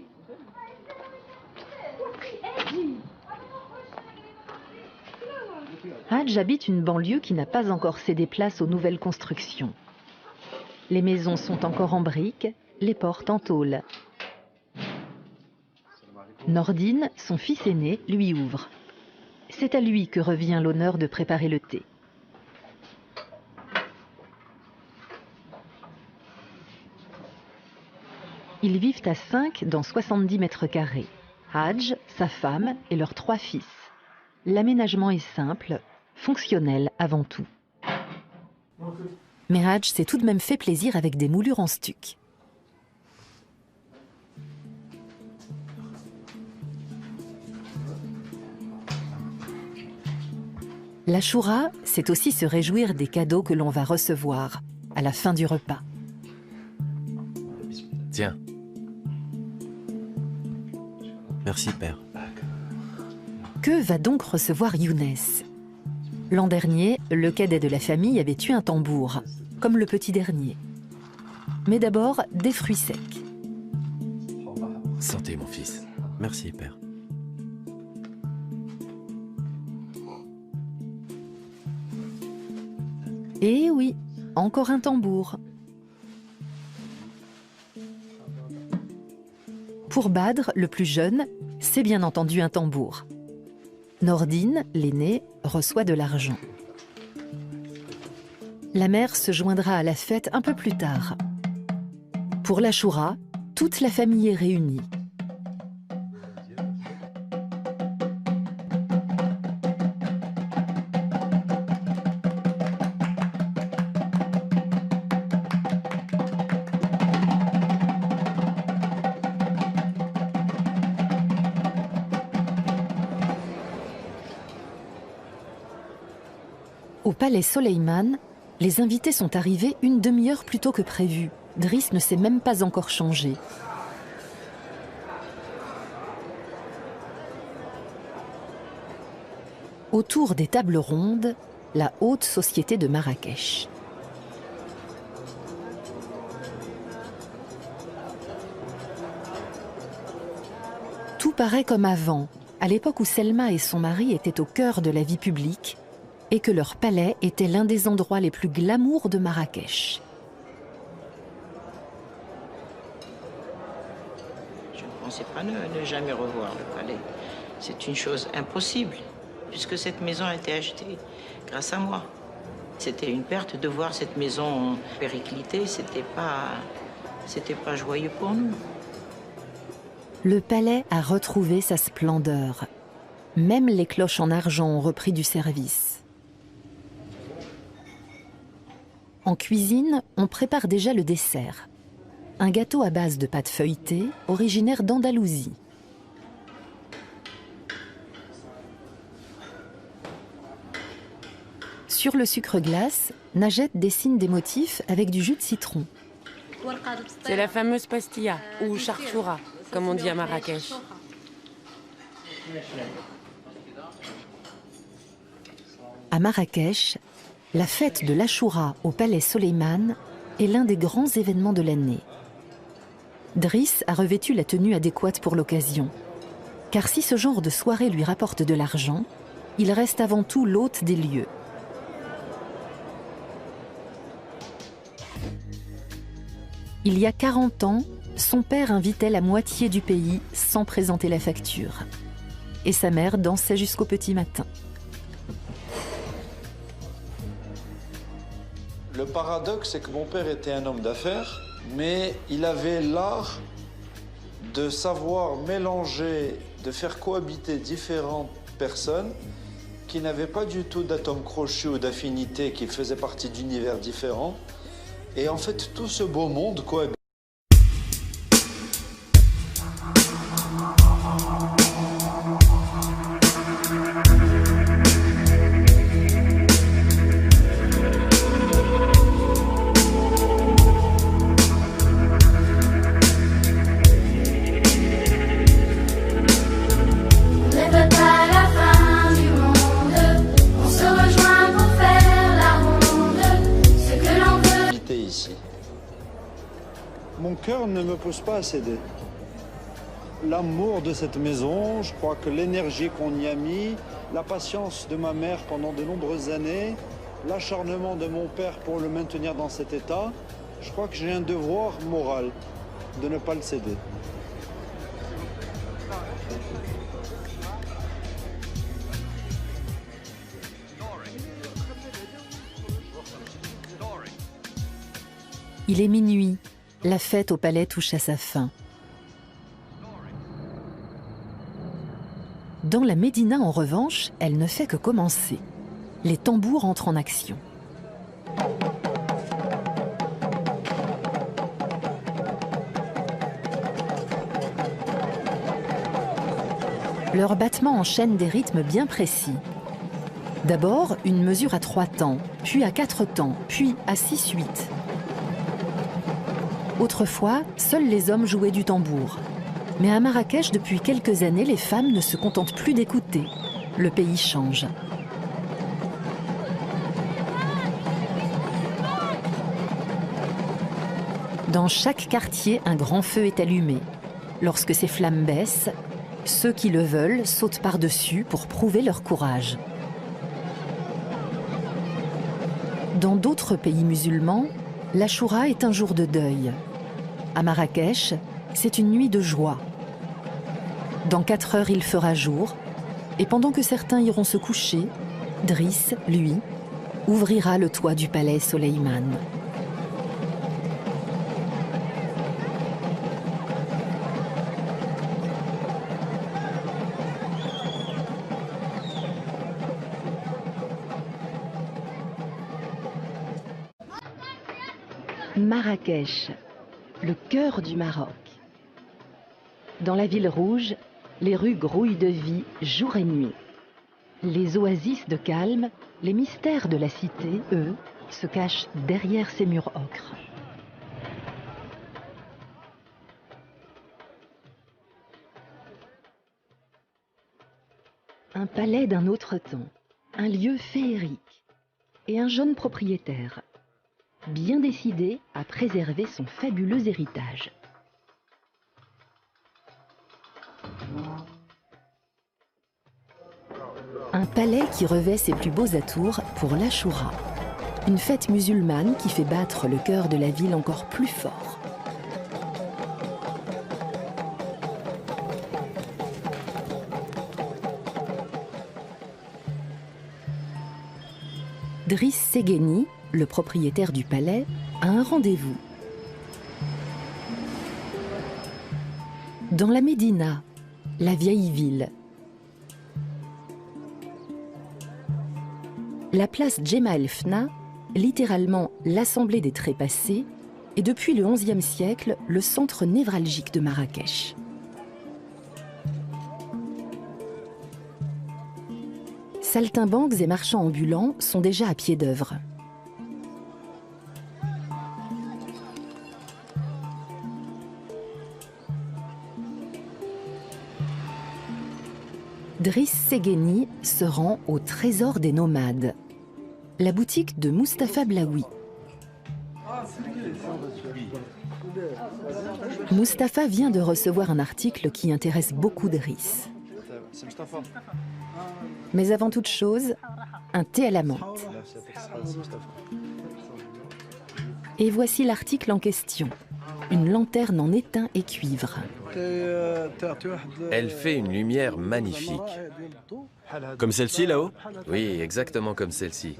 Hadj habite une banlieue qui n'a pas encore cédé place aux nouvelles constructions. Les maisons sont encore en briques, les portes en tôle. Nordine, son fils aîné, lui ouvre. C'est à lui que revient l'honneur de préparer le thé. Ils vivent à 5 dans 70 mètres carrés. Hadj, sa femme et leurs 3 fils. L'aménagement est simple, fonctionnel avant tout. Mais Hadj s'est tout de même fait plaisir avec des moulures en stuc. L'Achoura, c'est aussi se réjouir des cadeaux que l'on va recevoir à la fin du repas. Tiens. Merci, père. Que va donc recevoir Younes? L'an dernier, le cadet de la famille avait eu un tambour, comme le petit dernier. Mais d'abord, des fruits secs. Santé, mon fils. Merci, père. Et oui, encore un tambour. Pour Badr, le plus jeune, c'est bien entendu un tambour. Nordine, l'aîné, reçoit de l'argent. La mère se joindra à la fête un peu plus tard. Pour l'Achoura, toute la famille est réunie. Au palais Soleiman, les invités sont arrivés une demi-heure plus tôt que prévu. Driss ne s'est même pas encore changé. Autour des tables rondes, la haute société de Marrakech. Tout paraît comme avant, à l'époque où Selma et son mari étaient au cœur de la vie publique et que leur palais était l'un des endroits les plus glamour de Marrakech. Je ne pensais pas ne jamais revoir le palais. C'est une chose impossible. puisque cette maison a été achetée grâce à moi. C'était une perte de voir cette maison périclitée, c'était pas joyeux pour nous. Le palais a retrouvé sa splendeur. Même les cloches en argent ont repris du service. En cuisine, on prépare déjà le dessert. Un gâteau à base de pâte feuilletée, originaire d'Andalousie. Sur le sucre glace, Najed dessine des motifs avec du jus de citron. C'est la fameuse pastilla, ou charchoura, comme on dit à Marrakech. À Marrakech, la fête de l'Achoura au palais Soleiman est l'un des grands événements de l'année. Driss a revêtu la tenue adéquate pour l'occasion. Car si ce genre de soirée lui rapporte de l'argent, il reste avant tout l'hôte des lieux. Il y a 40 ans, son père invitait la moitié du pays sans présenter la facture. Et sa mère dansait jusqu'au petit matin. Le paradoxe, c'est que mon père était un homme d'affaires, mais il avait l'art de savoir mélanger, de faire cohabiter différentes personnes qui n'avaient pas du tout d'atomes crochus ou d'affinités, qui faisaient partie d'univers différents. Et en fait, tout ce beau monde cohabite. Mon cœur ne me pousse pas à céder. L'amour de cette maison, je crois que l'énergie qu'on y a mis, la patience de ma mère pendant de nombreuses années, l'acharnement de mon père pour le maintenir dans cet état, je crois que j'ai un devoir moral de ne pas le céder. Il est minuit. La fête au palais touche à sa fin. Dans la Médina, en revanche, elle ne fait que commencer. Les tambours entrent en action. Leurs battements enchaînent des rythmes bien précis. D'abord, une mesure à 3 temps, puis à 4 temps, puis à 6-8. Autrefois, seuls les hommes jouaient du tambour. Mais à Marrakech, depuis quelques années, les femmes ne se contentent plus d'écouter. Le pays change. Dans chaque quartier, un grand feu est allumé. Lorsque ces flammes baissent, ceux qui le veulent sautent par-dessus pour prouver leur courage. Dans d'autres pays musulmans, l'Achoura est un jour de deuil. À Marrakech, c'est une nuit de joie. Dans 4 heures, il fera jour, et pendant que certains iront se coucher, Driss, lui, ouvrira le toit du palais Soleiman. Marrakech, le cœur du Maroc. Dans la ville rouge, les rues grouillent de vie jour et nuit. Les oasis de calme, les mystères de la cité, eux, se cachent derrière ces murs ocre. Un palais d'un autre temps, un lieu féerique et un jeune propriétaire, bien décidé à préserver son fabuleux héritage. Un palais qui revêt ses plus beaux atours pour l'Achoura, une fête musulmane qui fait battre le cœur de la ville encore plus fort. Driss Segueni, le propriétaire du palais, a un rendez-vous. Dans la Médina, la vieille ville, la place Djema El Fna, littéralement l'Assemblée des Trépassés, est depuis le XIe siècle le centre névralgique de Marrakech. Saltimbanques et marchands ambulants sont déjà à pied d'œuvre. Driss Segueni se rend au trésor des nomades, la boutique de Mustapha Blaoui. Mustapha vient de recevoir un article qui intéresse beaucoup Driss. Mais avant toute chose, un thé à la menthe. Et voici l'article en question. Une lanterne en étain et cuivre. Elle fait une lumière magnifique. Comme celle-ci là-haut? Oui, exactement comme celle-ci.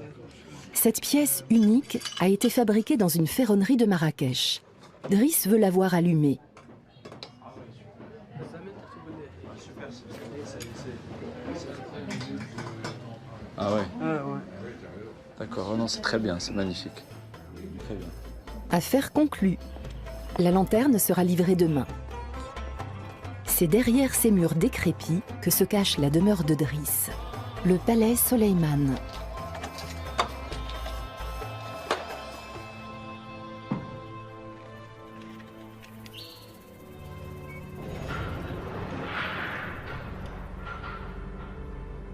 Cette pièce unique a été fabriquée dans une ferronnerie de Marrakech. Driss veut la voir allumée. Ah ouais. D'accord, non, c'est très bien, c'est magnifique. Très bien. Affaire conclue. La lanterne sera livrée demain. C'est derrière ces murs décrépits que se cache la demeure de Driss, le palais Soleiman.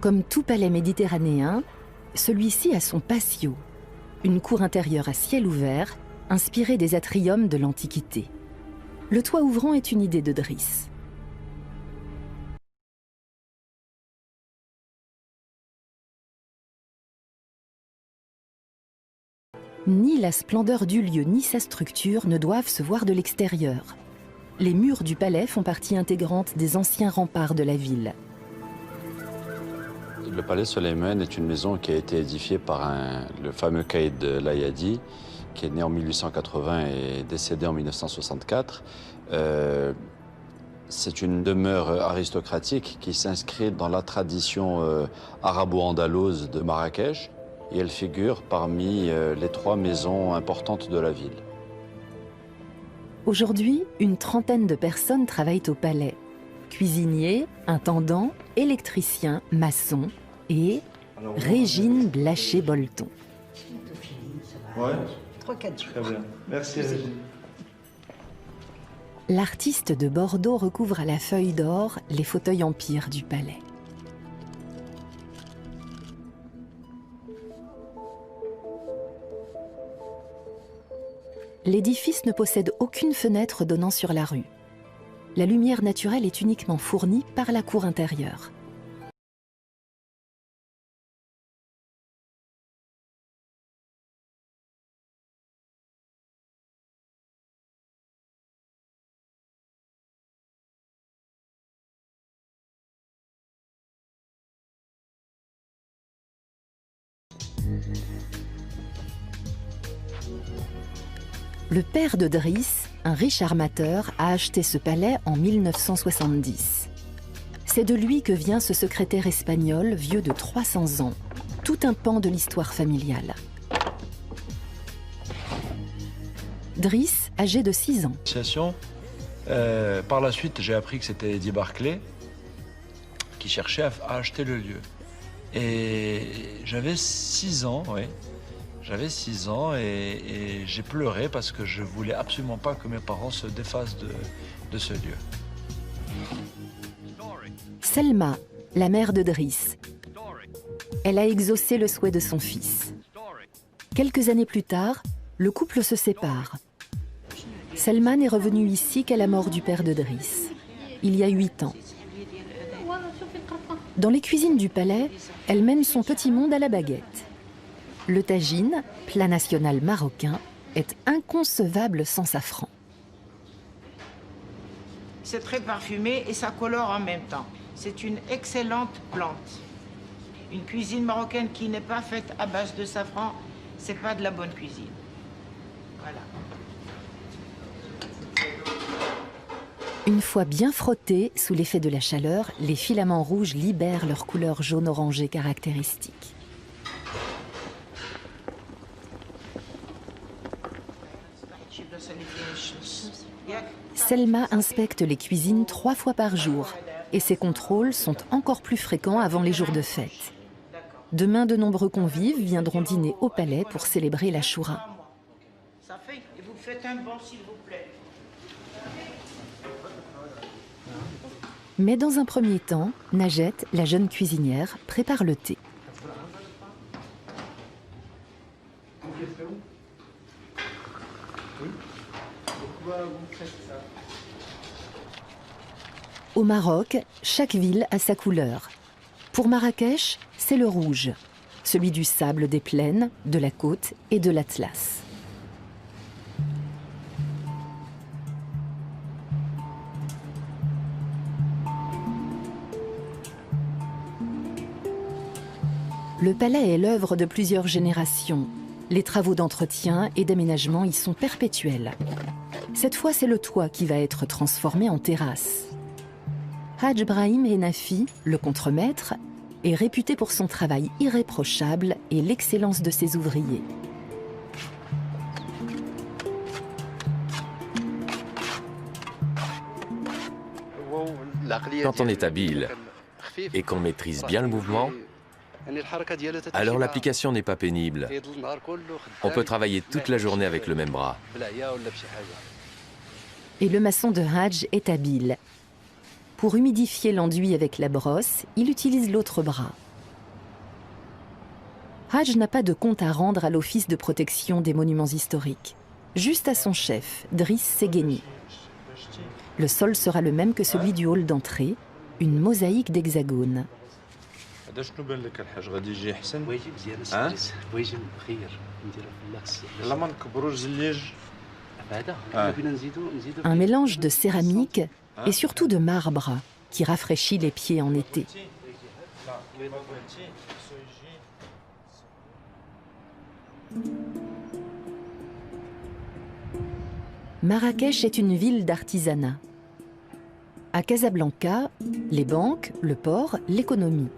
Comme tout palais méditerranéen, celui-ci a son patio, une cour intérieure à ciel ouvert, inspirée des atriums de l'Antiquité. Le toit ouvrant est une idée de Driss. Ni la splendeur du lieu ni sa structure ne doivent se voir de l'extérieur. Les murs du palais font partie intégrante des anciens remparts de la ville. Le palais Soleiman est une maison qui a été édifiée par le fameux Caïd Layadi, qui est né en 1880 et décédé en 1964. C'est une demeure aristocratique qui s'inscrit dans la tradition arabo-andalouse de Marrakech, et elle figure parmi les 3 maisons importantes de la ville. Aujourd'hui, une trentaine de personnes travaillent au palais. Cuisiniers, intendants, électriciens, maçons et Régine Blaché-Bolton. Ouais. 3-4 jours. Très bien. Merci Régine. L'artiste de Bordeaux recouvre à la feuille d'or les fauteuils empire du palais. L'édifice ne possède aucune fenêtre donnant sur la rue. La lumière naturelle est uniquement fournie par la cour intérieure. Le père de Driss, un riche armateur, a acheté ce palais en 1970. C'est de lui que vient ce secrétaire espagnol vieux de 300 ans, tout un pan de l'histoire familiale. Driss, âgé de 6 ans. Par la suite, j'ai appris que c'était Eddie Barclay qui cherchait à acheter le lieu. Et j'avais 6 ans, oui. J'avais 6 ans et j'ai pleuré parce que je voulais absolument pas que mes parents se défassent de ce lieu. Selma, la mère de Driss. Elle a exaucé le souhait de son fils. Quelques années plus tard, le couple se sépare. Selma n'est revenue ici qu'à la mort du père de Driss, il y a 8 ans. Dans les cuisines du palais, elle mène son petit monde à la baguette. Le tagine, plat national marocain, est inconcevable sans safran. C'est très parfumé et ça colore en même temps. C'est une excellente plante. Une cuisine marocaine qui n'est pas faite à base de safran, c'est pas de la bonne cuisine. Voilà. Une fois bien frottés, sous l'effet de la chaleur, les filaments rouges libèrent leur couleur jaune-orangé caractéristique. Selma inspecte les cuisines 3 fois par jour et ces contrôles sont encore plus fréquents avant les jours de fête. Demain, de nombreux convives viendront dîner au palais pour célébrer la Choura. Ça fait, et vous faites un bon s'il vous plaît. Mais dans un premier temps, Najet, la jeune cuisinière, prépare le thé. Au Maroc, chaque ville a sa couleur. Pour Marrakech, c'est le rouge, celui du sable des plaines, de la côte et de l'Atlas. Le palais est l'œuvre de plusieurs générations. Les travaux d'entretien et d'aménagement y sont perpétuels. Cette fois, c'est le toit qui va être transformé en terrasse. Hadj Brahim Enafi, le contremaître, est réputé pour son travail irréprochable et l'excellence de ses ouvriers. Quand on est habile et qu'on maîtrise bien le mouvement, alors l'application n'est pas pénible. On peut travailler toute la journée avec le même bras. Et le maçon de Hadj est habile. Pour humidifier l'enduit avec la brosse, il utilise l'autre bras. Hadj n'a pas de compte à rendre à l'Office de protection des monuments historiques, juste à son chef, Driss Segueni. Le sol sera le même que celui du hall d'entrée, une mosaïque d'hexagones. Un mélange de céramique et surtout de marbre qui rafraîchit les pieds en été. Marrakech est une ville d'artisanat. À Casablanca, les banques, le port, l'économie.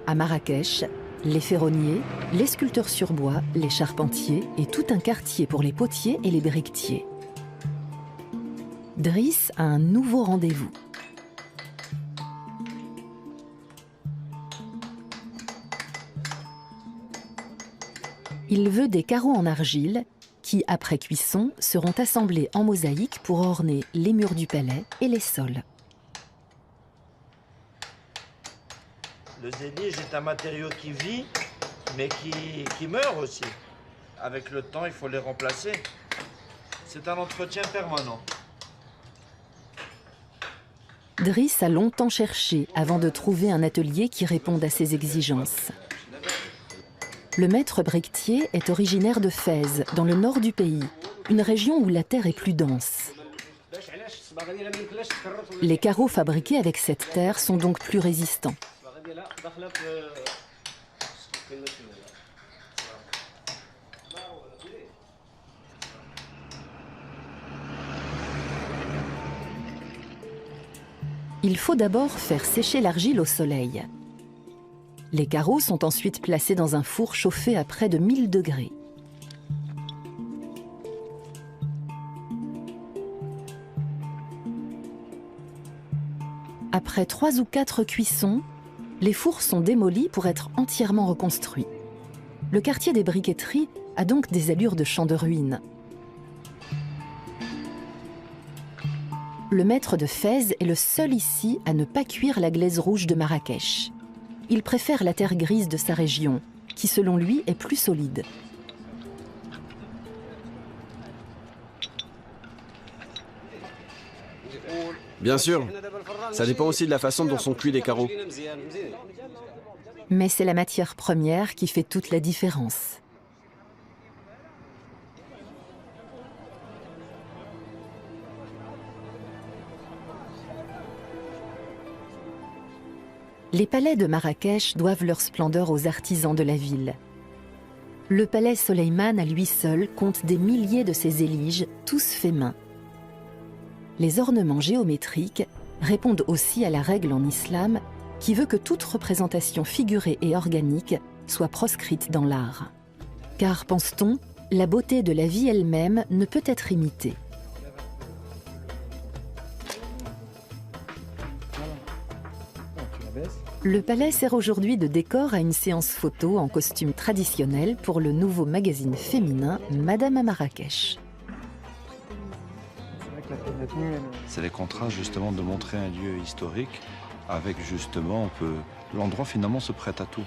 À Marrakech, les ferronniers, les sculpteurs sur bois, les charpentiers et tout un quartier pour les potiers et les briquetiers. Driss a un nouveau rendez-vous. Il veut des carreaux en argile qui, après cuisson, seront assemblés en mosaïque pour orner les murs du palais et les sols. Le zélige est un matériau qui vit, mais qui meurt aussi. Avec le temps, il faut les remplacer. C'est un entretien permanent. Driss a longtemps cherché avant de trouver un atelier qui réponde à ses exigences. Le maître briquetier est originaire de Fès, dans le nord du pays, une région où la terre est plus dense. Les carreaux fabriqués avec cette terre sont donc plus résistants. Il faut d'abord faire sécher l'argile au soleil. Les carreaux sont ensuite placés dans un four chauffé à près de 1000 degrés. Après 3 ou 4 cuissons, les fours sont démolis pour être entièrement reconstruits. Le quartier des briqueteries a donc des allures de champ de ruines. Le maître de Fès est le seul ici à ne pas cuire la glaise rouge de Marrakech. Il préfère la terre grise de sa région, qui selon lui est plus solide. Bien sûr, ça dépend aussi de la façon dont sont cuits les carreaux. Mais c'est la matière première qui fait toute la différence. les palais de Marrakech doivent leur splendeur aux artisans de la ville. Le palais Soleiman à lui seul compte des milliers de ses éliges, tous faits main. Les ornements géométriques répondent aussi à la règle en islam qui veut que toute représentation figurée et organique soit proscrite dans l'art. Car, pense-t-on, la beauté de la vie elle-même ne peut être imitée. Le palais sert aujourd'hui de décor à une séance photo en costume traditionnel pour le nouveau magazine féminin Madame à Marrakech. C'est les contrastes justement de montrer un lieu historique avec justement l'endroit finalement se prête à tout.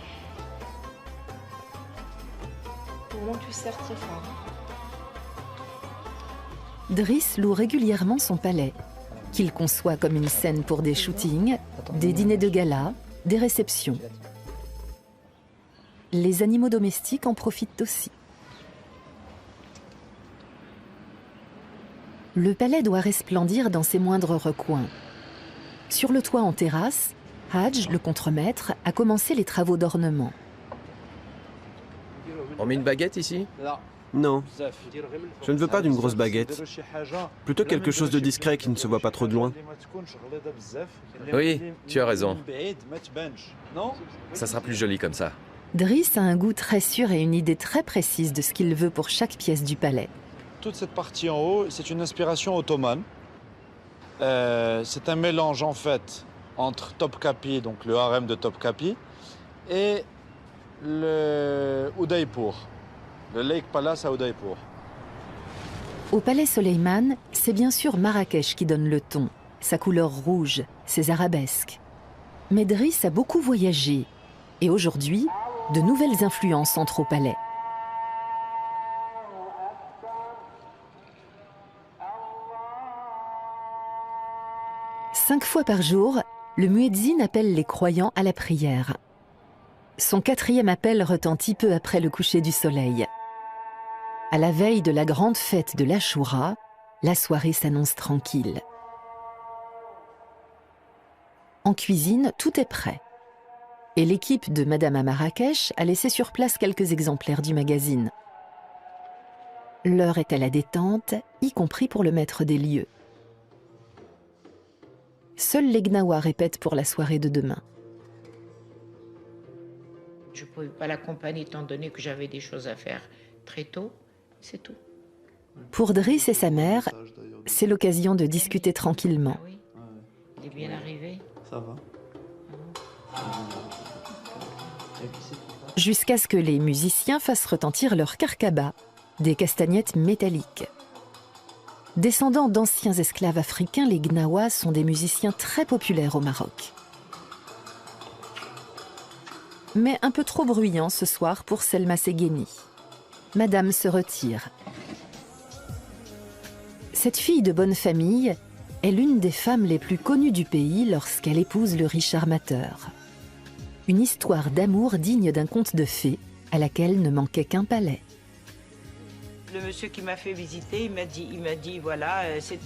Comment tu sers très fort. Driss loue régulièrement son palais, qu'il conçoit comme une scène pour des shootings, des dîners de gala, des réceptions. Les animaux domestiques en profitent aussi. Le palais doit resplendir dans ses moindres recoins. Sur le toit en terrasse, Hadj, le contremaître, a commencé les travaux d'ornement. On met une baguette ici? Non. Je ne veux pas d'une grosse baguette. Plutôt quelque chose de discret qui ne se voit pas trop de loin. Oui, tu as raison. Ça sera plus joli comme ça. Driss a un goût très sûr et une idée très précise de ce qu'il veut pour chaque pièce du palais. Toute cette partie en haut, c'est une inspiration ottomane. C'est un mélange en fait entre Topkapi, donc le harem de Topkapi, et le Udaipur, le Lake Palace à Udaipur. Au palais Soleiman, c'est bien sûr Marrakech qui donne le ton, sa couleur rouge, ses arabesques. Mais Driss a beaucoup voyagé et aujourd'hui, de nouvelles influences entrent au palais. Cinq fois par jour, le muezzin appelle les croyants à la prière. Son 4e appel retentit peu après le coucher du soleil. À la veille de la grande fête de l'Achoura, la soirée s'annonce tranquille. En cuisine, tout est prêt. Et l'équipe de Madame à Marrakech a laissé sur place quelques exemplaires du magazine. L'heure est à la détente, y compris pour le maître des lieux. Seuls les Gnawa répètent pour la soirée de demain. Je ne pouvais pas l'accompagner étant donné que j'avais des choses à faire très tôt, c'est tout. Pour Driss et sa mère, c'est l'occasion de discuter tranquillement. Ah oui. Il est bien arrivé. Ça va. Jusqu'à ce que les musiciens fassent retentir leurs karkaba, des castagnettes métalliques. Descendants d'anciens esclaves africains, les Gnawa sont des musiciens très populaires au Maroc. Mais un peu trop bruyant ce soir pour Selma Segueni. Madame se retire. Cette fille de bonne famille est l'une des femmes les plus connues du pays lorsqu'elle épouse le riche armateur. Une histoire d'amour digne d'un conte de fées à laquelle ne manquait qu'un palais. Le monsieur qui m'a fait visiter, il m'a dit voilà, c'est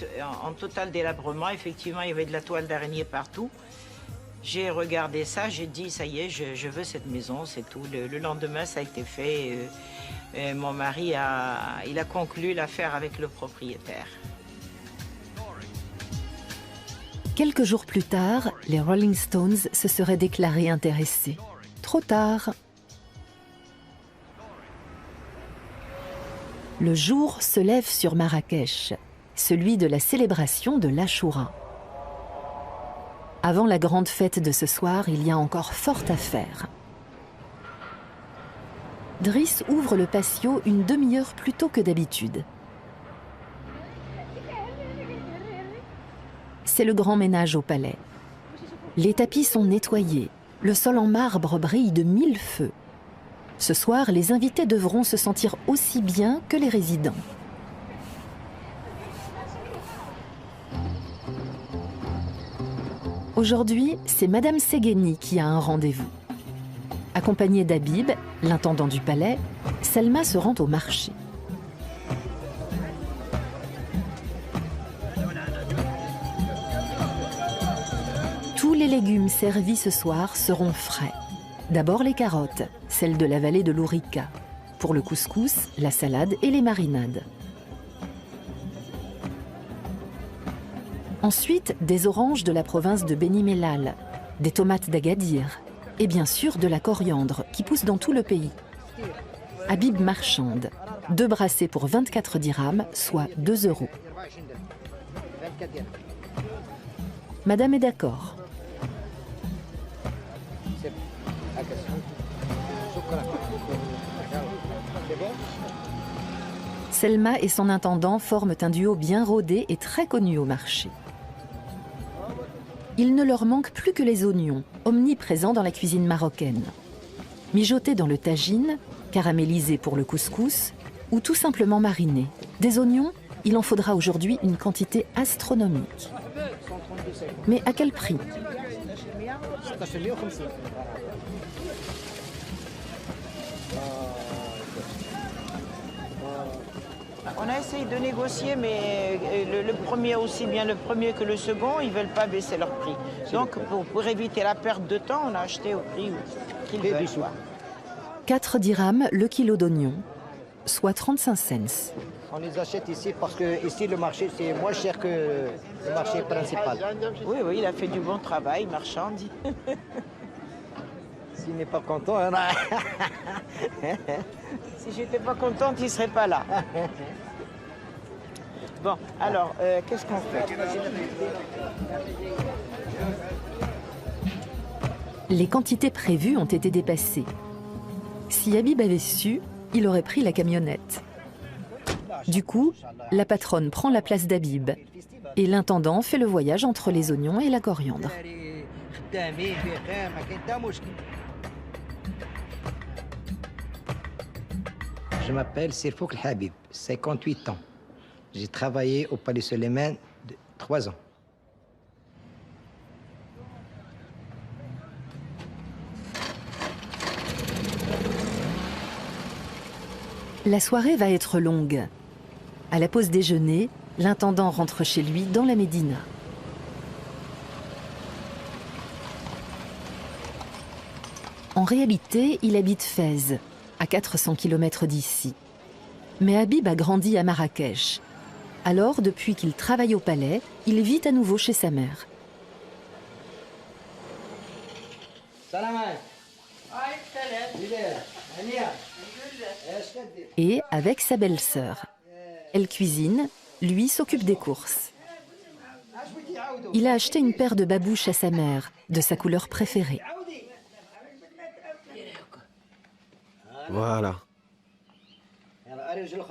en total délabrement. Effectivement, il y avait de la toile d'araignée partout. J'ai regardé ça, j'ai dit ça y est, je veux cette maison, c'est tout. Le lendemain, ça a été fait. Mon mari il a conclu l'affaire avec le propriétaire. Quelques jours plus tard, les Rolling Stones se seraient déclarés intéressés. Trop tard. Le jour se lève sur Marrakech, celui de la célébration de l'Achoura. Avant la grande fête de ce soir, il y a encore fort à faire. Driss ouvre le patio une demi-heure plus tôt que d'habitude. C'est le grand ménage au palais. Les tapis sont nettoyés, le sol en marbre brille de 1000 feux. Ce soir, les invités devront se sentir aussi bien que les résidents. Aujourd'hui, c'est Madame Segueni qui a un rendez-vous. Accompagnée d'Habib, l'intendant du palais, Selma se rend au marché. Tous les légumes servis ce soir seront frais. D'abord les carottes, celles de la vallée de l'Ourika. Pour le couscous, la salade et les marinades. Ensuite, des oranges de la province de Beni Mellal, des tomates d'Agadir et bien sûr de la coriandre qui pousse dans tout le pays. Habib marchande, 2 brassées pour 24 dirhams, soit 2 €. Madame est d'accord. Selma et son intendant forment un duo bien rodé et très connu au marché. Il ne leur manque plus que les oignons, omniprésents dans la cuisine marocaine. Mijotés dans le tagine, caramélisés pour le couscous, ou tout simplement marinés. Des oignons, il en faudra aujourd'hui une quantité astronomique. Mais à quel prix ? On a essayé de négocier, mais le premier, aussi bien le premier que le second, ils ne veulent pas baisser leur prix. Donc, pour éviter la perte de temps, on a acheté au prix qu'ils veulent. 4 dirhams le kilo d'oignons, soit 35 cents. On les achète ici parce que ici le marché c'est moins cher que le marché principal. Oui, oui, il a fait du bon travail, marchand. S'il n'est pas content, hein. Si j'étais pas contente, il ne serait pas là. Bon, alors, qu'est-ce qu'on fait? Les quantités prévues ont été dépassées. Si Habib avait su, il aurait pris la camionnette. Du coup, la patronne prend la place d'Habib et l'intendant fait le voyage entre les oignons et la coriandre. Je m'appelle Sirfouk El Habib, 58 ans. J'ai travaillé au Palais Soleiman 3 ans. La soirée va être longue. À la pause déjeuner, l'intendant rentre chez lui dans la Médina. En réalité, il habite Fès, à 400 km d'ici. Mais Habib a grandi à Marrakech. Alors, depuis qu'il travaille au palais, il vit à nouveau chez sa mère. Et avec sa belle-sœur. Elle cuisine, lui s'occupe des courses. Il a acheté une paire de babouches à sa mère, de sa couleur préférée. Voilà.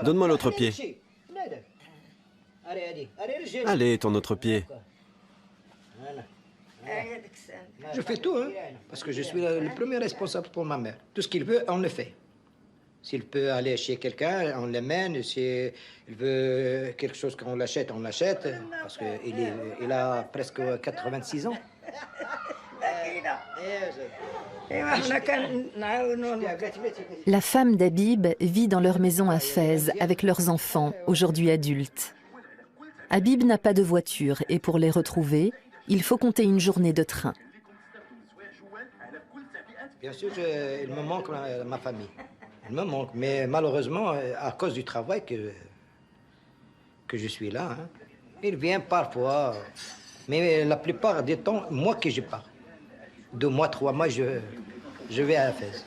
Donne-moi l'autre pied. Allez, ton autre pied. Je fais tout, hein, parce que je suis le premier responsable pour ma mère. Tout ce qu'il veut, on le fait. S'il peut aller chez quelqu'un, on l'amène. S'il veut quelque chose qu'on l'achète, on l'achète. Parce qu'il a presque 86 ans. La femme d'Habib vit dans leur maison à Fès avec leurs enfants, aujourd'hui adultes. Habib n'a pas de voiture et pour les retrouver, il faut compter une journée de train. Bien sûr, il me manque ma famille. Il me manque, mais malheureusement, à cause du travail que je suis là, hein. Il vient parfois, mais la plupart du temps, moi que je pars. 2 mois, 3 mois, je vais à Fès.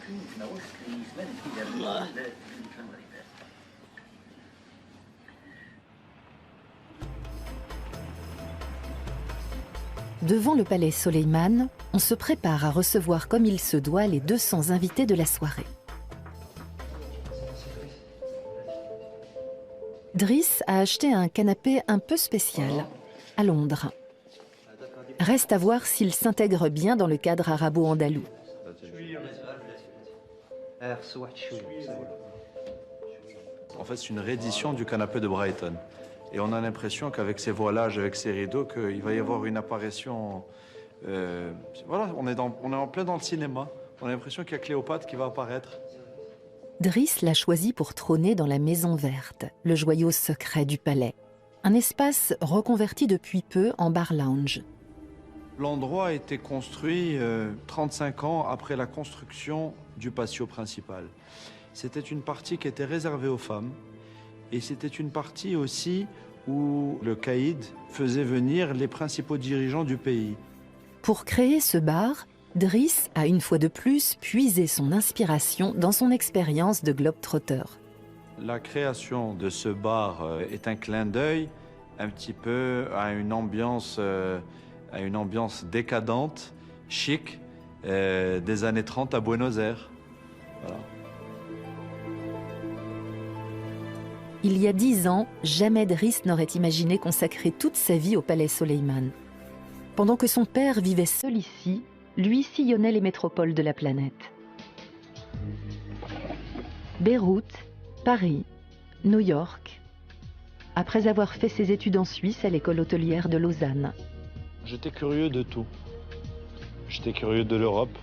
Devant le palais Soleiman, on se prépare à recevoir comme il se doit les 200 invités de la soirée. Driss a acheté un canapé un peu spécial, à Londres. Reste à voir s'il s'intègre bien dans le cadre arabo-andalou. En fait, c'est une réédition du canapé de Brighton. Et on a l'impression qu'avec ces voilages, avec ces rideaux, qu'il va y avoir une apparition... voilà, on est en plein dans le cinéma. On a l'impression qu'il y a Cléopâtre qui va apparaître. Driss l'a choisi pour trôner dans la Maison Verte, le joyau secret du palais. Un espace reconverti depuis peu en bar lounge. L'endroit a été construit 35 ans après la construction du patio principal. C'était une partie qui était réservée aux femmes et c'était une partie aussi où le caïd faisait venir les principaux dirigeants du pays. Pour créer ce bar, Driss a une fois de plus puisé son inspiration dans son expérience de globe-trotter. La création de ce bar est un clin d'œil un petit peu à une ambiance décadente, chic, des années 30 à Buenos Aires. Voilà. Il y a 10 ans, jamais Driss n'aurait imaginé consacrer toute sa vie au palais Soleiman. Pendant que son père vivait seul ici, lui sillonnait les métropoles de la planète. Beyrouth, Paris, New York. Après avoir fait ses études en Suisse à l'école hôtelière de Lausanne. J'étais curieux de tout. J'étais curieux de l'Europe,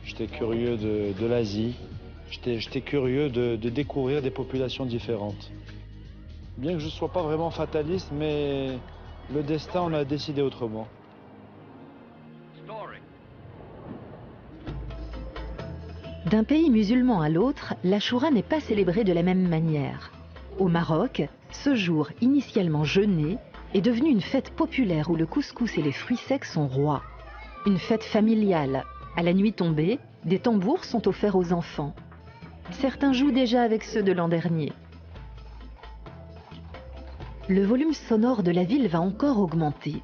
j'étais curieux de l'Asie, j'étais curieux de découvrir des populations différentes. Bien que je ne sois pas vraiment fataliste, mais le destin en a décidé autrement. D'un pays musulman à l'autre, l'Achoura n'est pas célébrée de la même manière. Au Maroc, ce jour initialement jeûné est devenu une fête populaire où le couscous et les fruits secs sont rois. Une fête familiale. À la nuit tombée, des tambours sont offerts aux enfants. Certains jouent déjà avec ceux de l'an dernier. Le volume sonore de la ville va encore augmenter,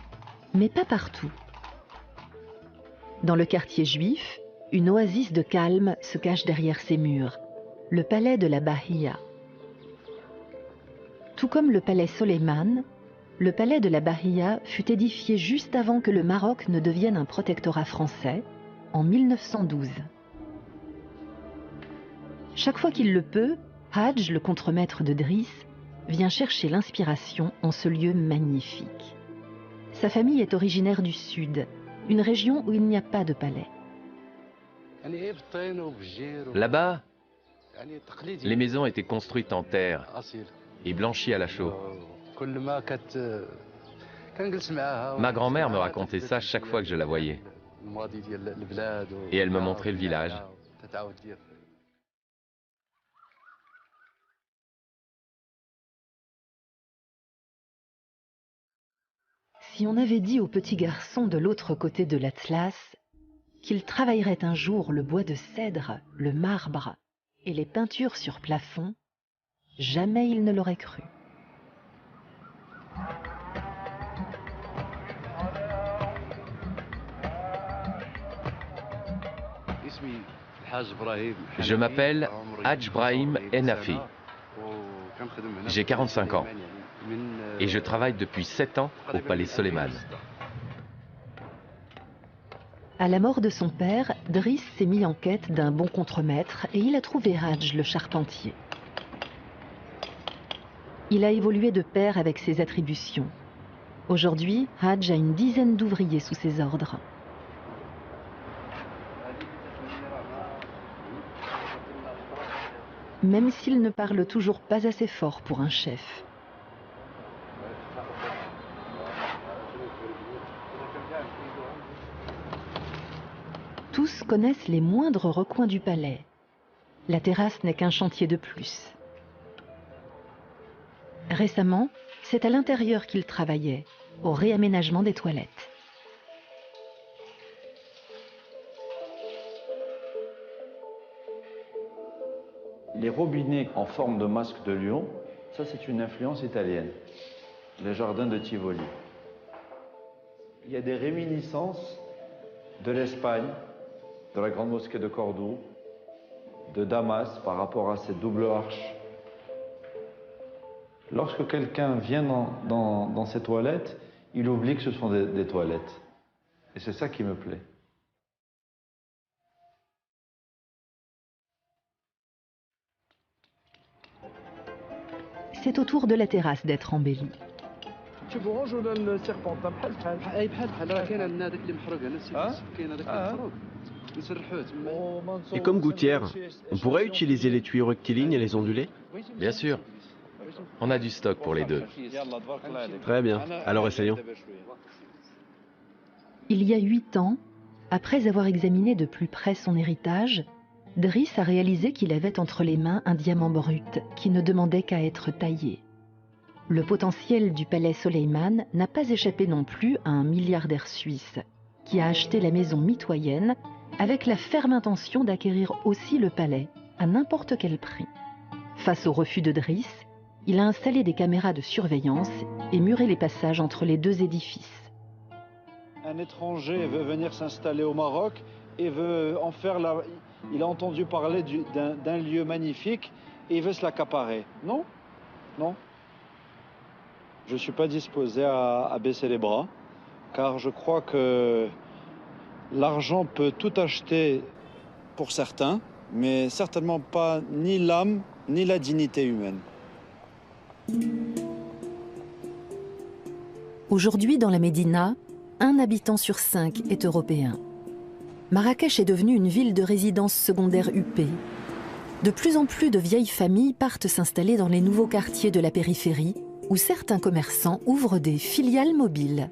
mais pas partout. Dans le quartier juif, une oasis de calme se cache derrière ses murs, le palais de la Bahia. Tout comme le palais Soleiman, le palais de la Bahia fut édifié juste avant que le Maroc ne devienne un protectorat français, en 1912. Chaque fois qu'il le peut, Hadj, le contremaître de Driss, vient chercher l'inspiration en ce lieu magnifique. Sa famille est originaire du Sud, une région où il n'y a pas de palais. Là-bas, les maisons étaient construites en terre et blanchies à la chaux. Ma grand-mère me racontait ça chaque fois que je la voyais. Et elle me montrait le village. Si on avait dit au petit garçon de l'autre côté de l'Atlas qu'il travaillerait un jour le bois de cèdre, le marbre et les peintures sur plafond, jamais il ne l'aurait cru. Je m'appelle Hadj Brahim Ennafi. J'ai 45 ans et je travaille depuis 7 ans au palais Soleiman. À la mort de son père, Driss s'est mis en quête d'un bon contremaître et il a trouvé Hadj le charpentier. Il a évolué de pair avec ses attributions. Aujourd'hui, Hadj a une dizaine d'ouvriers sous ses ordres. Même s'il ne parle toujours pas assez fort pour un chef. Tous connaissent les moindres recoins du palais. La terrasse n'est qu'un chantier de plus. Récemment, c'est à l'intérieur qu'il travaillait, au réaménagement des toilettes. Les robinets en forme de masque de lion, ça c'est une influence italienne. Les jardins de Tivoli. Il y a des réminiscences de l'Espagne, de la grande mosquée de Cordoue, de Damas par rapport à ces doubles arches. Lorsque quelqu'un vient dans ces toilettes, il oublie que ce sont des toilettes. Et c'est ça qui me plaît. C'est au tour de la terrasse d'être embellie. Et comme gouttière, on pourrait utiliser les tuyaux rectilignes et les ondulés? Bien sûr. On a du stock pour les deux. Très bien. Alors essayons. Il y a 8 ans, après avoir examiné de plus près son héritage, Driss a réalisé qu'il avait entre les mains un diamant brut qui ne demandait qu'à être taillé. Le potentiel du palais Soleiman n'a pas échappé non plus à un milliardaire suisse qui a acheté la maison mitoyenne avec la ferme intention d'acquérir aussi le palais à n'importe quel prix. Face au refus de Driss, il a installé des caméras de surveillance et muré les passages entre les deux édifices. Un étranger veut venir s'installer au Maroc et veut en faire la... Il a entendu parler d'un lieu magnifique et il veut se l'accaparer. Non, non. Je ne suis pas disposé à baisser les bras, car je crois que l'argent peut tout acheter pour certains, mais certainement pas ni l'âme ni la dignité humaine. Aujourd'hui, dans la Médina, 1 habitant sur 5 est européen. Marrakech est devenue une ville de résidence secondaire huppée. De plus en plus de vieilles familles partent s'installer dans les nouveaux quartiers de la périphérie, où certains commerçants ouvrent des filiales mobiles.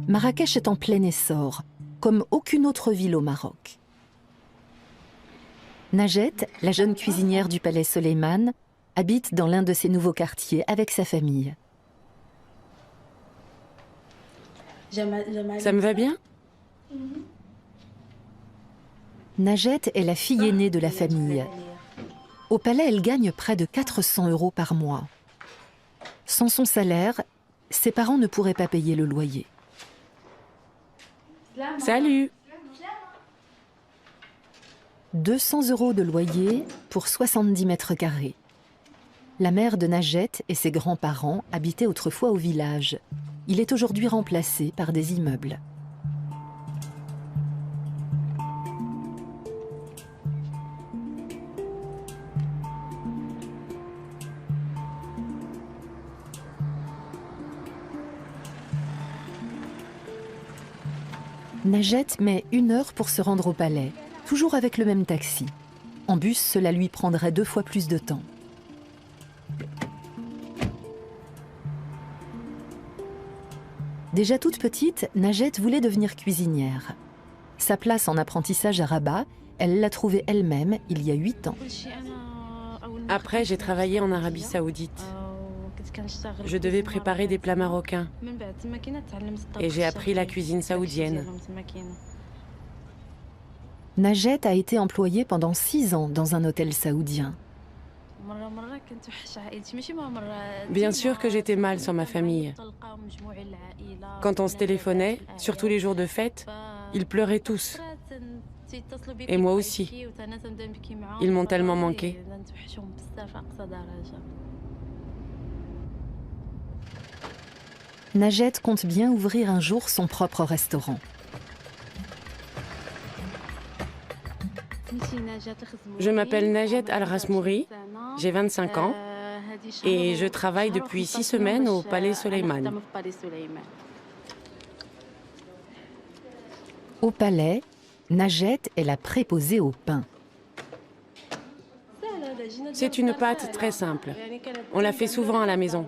Marrakech est en plein essor, comme aucune autre ville au Maroc. Najet, la jeune cuisinière du palais Soleiman, habite dans l'un de ces nouveaux quartiers avec sa famille. Ça me va bien? Najet est la fille aînée de la famille. Au palais, elle gagne près de 400 € par mois. Sans son salaire, ses parents ne pourraient pas payer le loyer. Salut! 200 € de loyer pour 70 mètres carrés. La mère de Najet et ses grands-parents habitaient autrefois au village. Il est aujourd'hui remplacé par des immeubles. Najet met 1 heure pour se rendre au palais, toujours avec le même taxi. En bus, cela lui prendrait 2 fois plus de temps. Déjà toute petite, Najet voulait devenir cuisinière. Sa place en apprentissage à Rabat, elle l'a trouvée elle-même il y a 8 ans. Après, j'ai travaillé en Arabie Saoudite. Je devais préparer des plats marocains. Et j'ai appris la cuisine saoudienne. Najet a été employée pendant 6 ans dans un hôtel saoudien. Bien sûr que j'étais mal sans ma famille. Quand on se téléphonait, surtout les jours de fête, ils pleuraient tous. Et moi aussi. Ils m'ont tellement manqué. Najet compte bien ouvrir un jour son propre restaurant. Je m'appelle Najet Al-Rasmouri, j'ai 25 ans et je travaille depuis 6 semaines au palais Soleiman. Au palais, Najet est la préposée au pain. C'est une pâte très simple. On la fait souvent à la maison.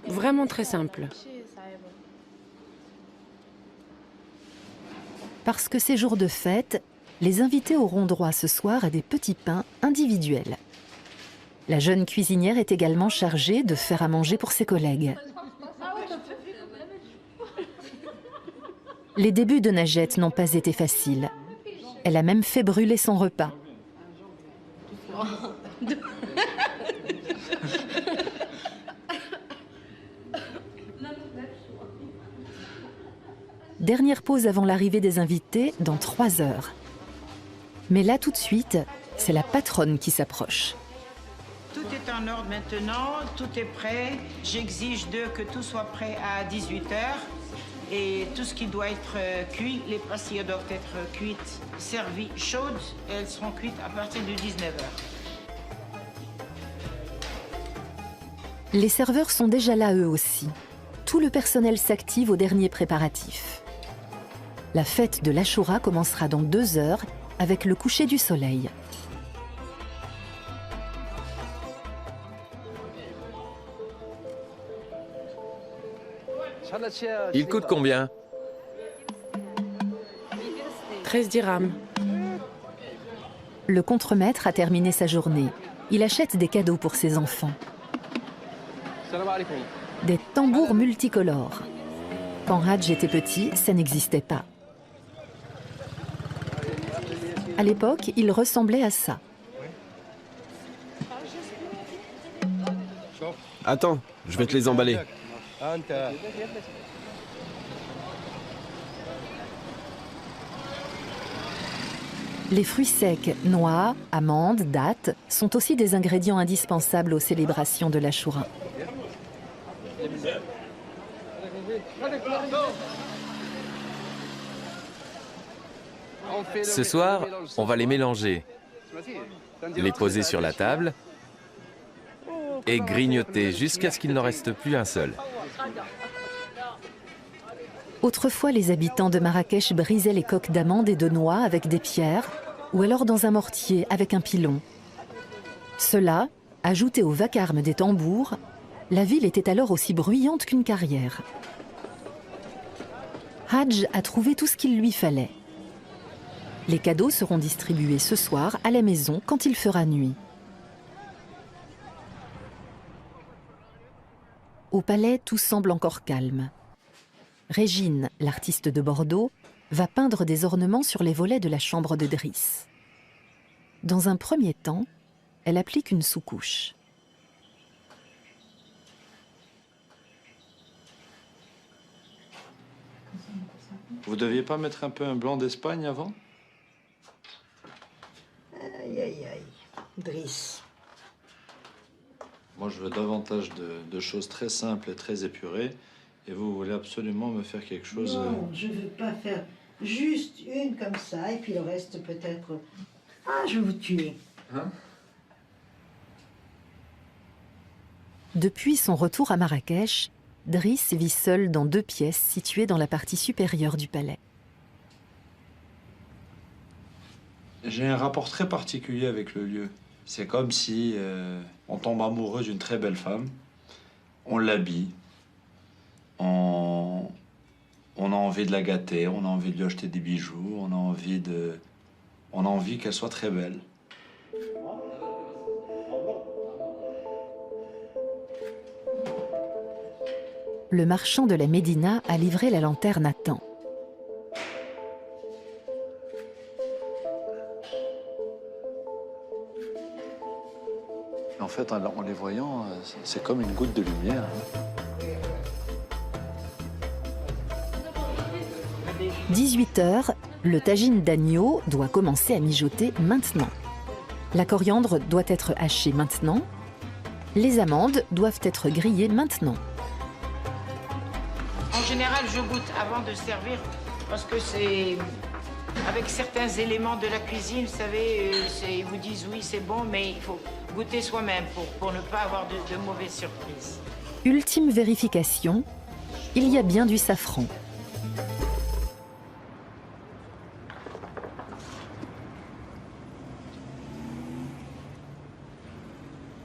Vraiment très simple. Parce que ces jours de fête, les invités auront droit ce soir à des petits pains individuels. La jeune cuisinière est également chargée de faire à manger pour ses collègues. Les débuts de Najet n'ont pas été faciles. Elle a même fait brûler son repas. Dernière pause avant l'arrivée des invités, dans 3 heures. Mais là, tout de suite, c'est la patronne qui s'approche. Tout est en ordre maintenant, tout est prêt. J'exige d'eux que tout soit prêt à 18 h. Et tout ce qui doit être cuit, les pastilles doivent être cuites, servies chaudes. Et elles seront cuites à partir de 19 h. Les serveurs sont déjà là eux aussi. Tout le personnel s'active aux derniers préparatifs. La fête de l'Achoura commencera dans 2 heures avec le coucher du soleil. Il coûte combien? 13 dirhams. Le contremaître a terminé sa journée. Il achète des cadeaux pour ses enfants. Des tambours multicolores. Quand Hadj était petit, ça n'existait pas. À l'époque, il ressemblait à ça. Attends, je vais te les emballer. Les fruits secs, noix, amandes, dattes, sont aussi des ingrédients indispensables aux célébrations de l'Achoura. Ce soir, on va les mélanger, les poser sur la table et grignoter jusqu'à ce qu'il n'en reste plus un seul. Autrefois, les habitants de Marrakech brisaient les coques d'amandes et de noix avec des pierres ou alors dans un mortier avec un pilon. Cela, ajouté au vacarme des tambours, la ville était alors aussi bruyante qu'une carrière. Hadj a trouvé tout ce qu'il lui fallait. Les cadeaux seront distribués ce soir à la maison quand il fera nuit. Au palais, tout semble encore calme. Régine, l'artiste de Bordeaux, va peindre des ornements sur les volets de la chambre de Driss. Dans un premier temps, elle applique une sous-couche. Vous deviez pas mettre un peu un blanc d'Espagne avant? Aïe, aïe, aïe. Driss. Moi, je veux davantage de choses très simples et très épurées. Et vous voulez absolument me faire quelque chose... Non, je ne veux pas faire juste une comme ça, et puis le reste peut-être... Ah, je vais vous tuer. Hein? Depuis son retour à Marrakech, Driss vit seul dans 2 pièces situées dans la partie supérieure du palais. J'ai un rapport très particulier avec le lieu. C'est comme si on tombe amoureux d'une très belle femme, on l'habille, on a envie de la gâter, on a envie de lui acheter des bijoux, on a envie qu'elle soit très belle. Le marchand de la Médina a livré la lanterne à temps. En fait, en les voyant, c'est comme une goutte de lumière. 18h, le tagine d'agneau doit commencer à mijoter maintenant. La coriandre doit être hachée maintenant. Les amandes doivent être grillées maintenant. En général, je goûte avant de servir parce que c'est... Avec certains éléments de la cuisine, vous savez, ils vous disent oui, c'est bon, mais il faut goûter soi-même pour ne pas avoir de mauvaises surprises. Ultime vérification, il y a bien du safran.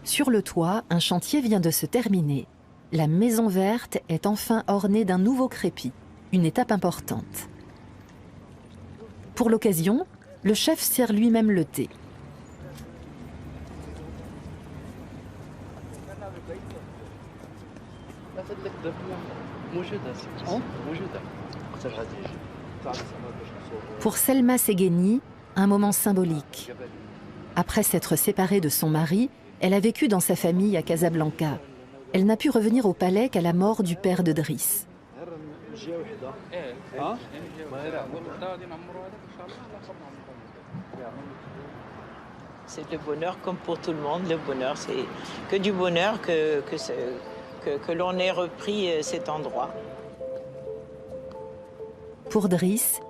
Sur le toit, un chantier vient de se terminer. La maison verte est enfin ornée d'un nouveau crépi, une étape importante. Pour l'occasion, le chef sert lui-même le thé. Pour Selma Segueni, un moment symbolique. Après s'être séparée de son mari, elle a vécu dans sa famille à Casablanca. Elle n'a pu revenir au palais qu'à la mort du père de Driss. C'est le bonheur comme pour tout le monde. Le bonheur, c'est que du bonheur que l'on ait repris cet endroit. Pour Driss,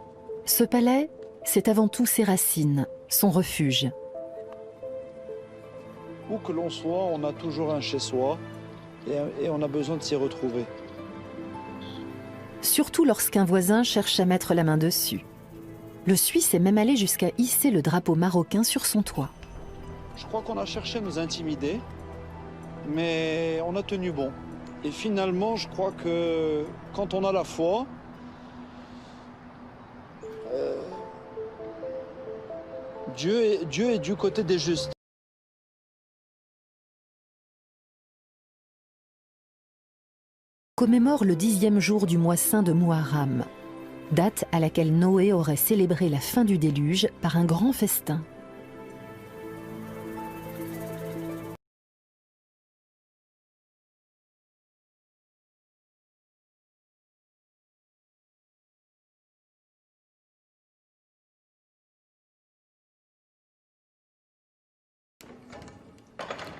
ce palais, c'est avant tout ses racines, son refuge. Où que l'on soit, on a toujours un chez-soi et on a besoin de s'y retrouver. Surtout lorsqu'un voisin cherche à mettre la main dessus. Le Suisse est même allé jusqu'à hisser le drapeau marocain sur son toit. Je crois qu'on a cherché à nous intimider, mais on a tenu bon. Et finalement, je crois que quand on a la foi, Dieu est du côté des justes. Commémore le 10e jour du mois saint de Muharram, date à laquelle Noé aurait célébré la fin du déluge par un grand festin.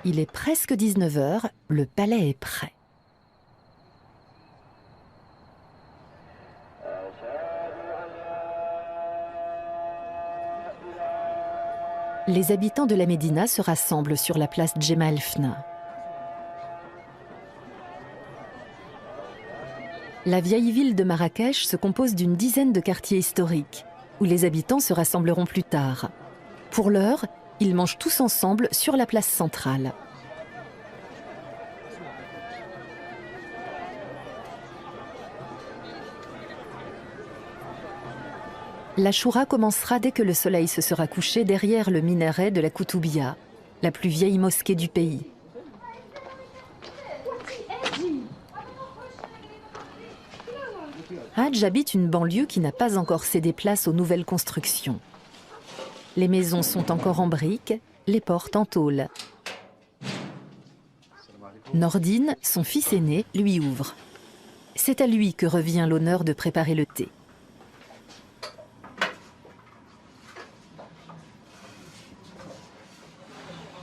Il est presque 19 h, le palais est prêt. Les habitants de la Médina se rassemblent sur la place Djemal Fna. La vieille ville de Marrakech se compose d'une dizaine de quartiers historiques, où les habitants se rassembleront plus tard. Pour l'heure, ils mangent tous ensemble sur la place centrale. La choura commencera dès que le soleil se sera couché derrière le minaret de la Koutoubia, la plus vieille mosquée du pays. Hadj habite une banlieue qui n'a pas encore cédé place aux nouvelles constructions. Les maisons sont encore en briques, les portes en tôle. Nordine, son fils aîné, lui ouvre. C'est à lui que revient l'honneur de préparer le thé.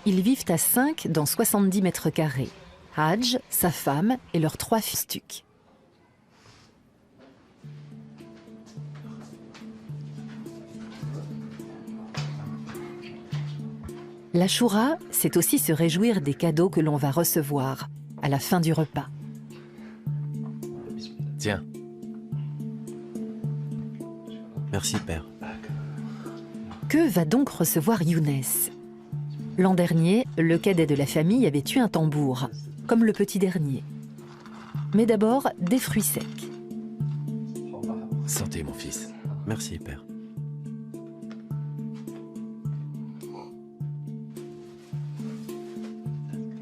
Ils vivent à 5 dans 70 mètres carrés. Hadj, sa femme et leurs 3 fils tucs. La choura, c'est aussi se réjouir des cadeaux que l'on va recevoir à la fin du repas. Tiens. Merci, père. Que va donc recevoir Younes? L'an dernier, le cadet de la famille avait eu un tambour, comme le petit dernier. Mais d'abord, des fruits secs. Santé, mon fils. Merci, père.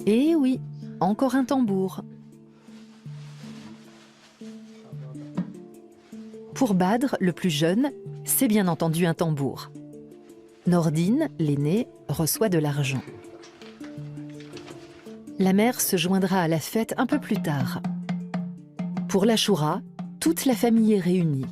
Et oui, encore un tambour. Pour Badr, le plus jeune, c'est bien entendu un tambour. Nordine, l'aîné, reçoit de l'argent. La mère se joindra à la fête un peu plus tard. Pour la choura, toute la famille est réunie.